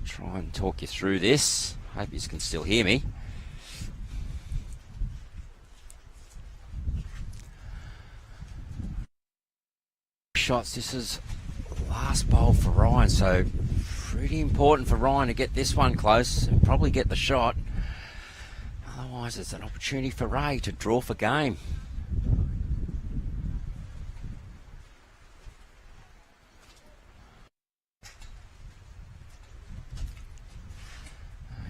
[SPEAKER 3] Try and talk you through this. Hope you can still hear me. Shots, this is last bowl for Ryan, so pretty important for Ryan to get this one close and probably get the shot. Otherwise, it's an opportunity for Ray to draw for game.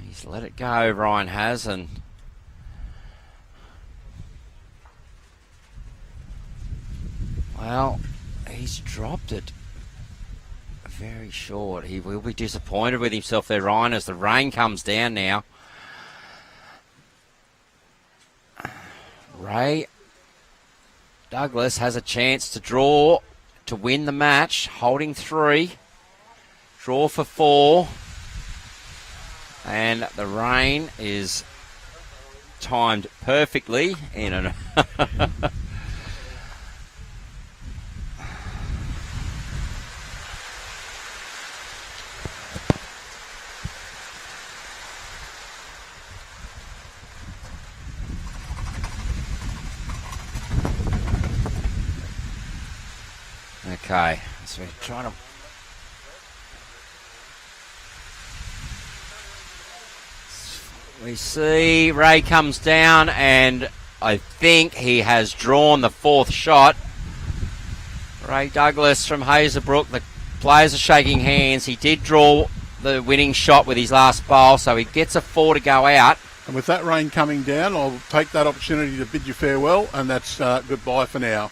[SPEAKER 3] He's let it go, Ryan has, and well, he's dropped it very short. He will be disappointed with himself there, Ryan, as the rain comes down now. Ray Douglas has a chance to draw to win the match, holding 3. Draw for 4. And the rain is timed perfectly in an Okay, so we're trying to... We see Ray comes down, and I think he has drawn the 4th shot. Ray Douglas from Hazelbrook, the players are shaking hands. He did draw the winning shot with his last bowl, so he gets a 4 to go out.
[SPEAKER 1] And with that rain coming down, I'll take that opportunity to bid you farewell, and that's goodbye for now.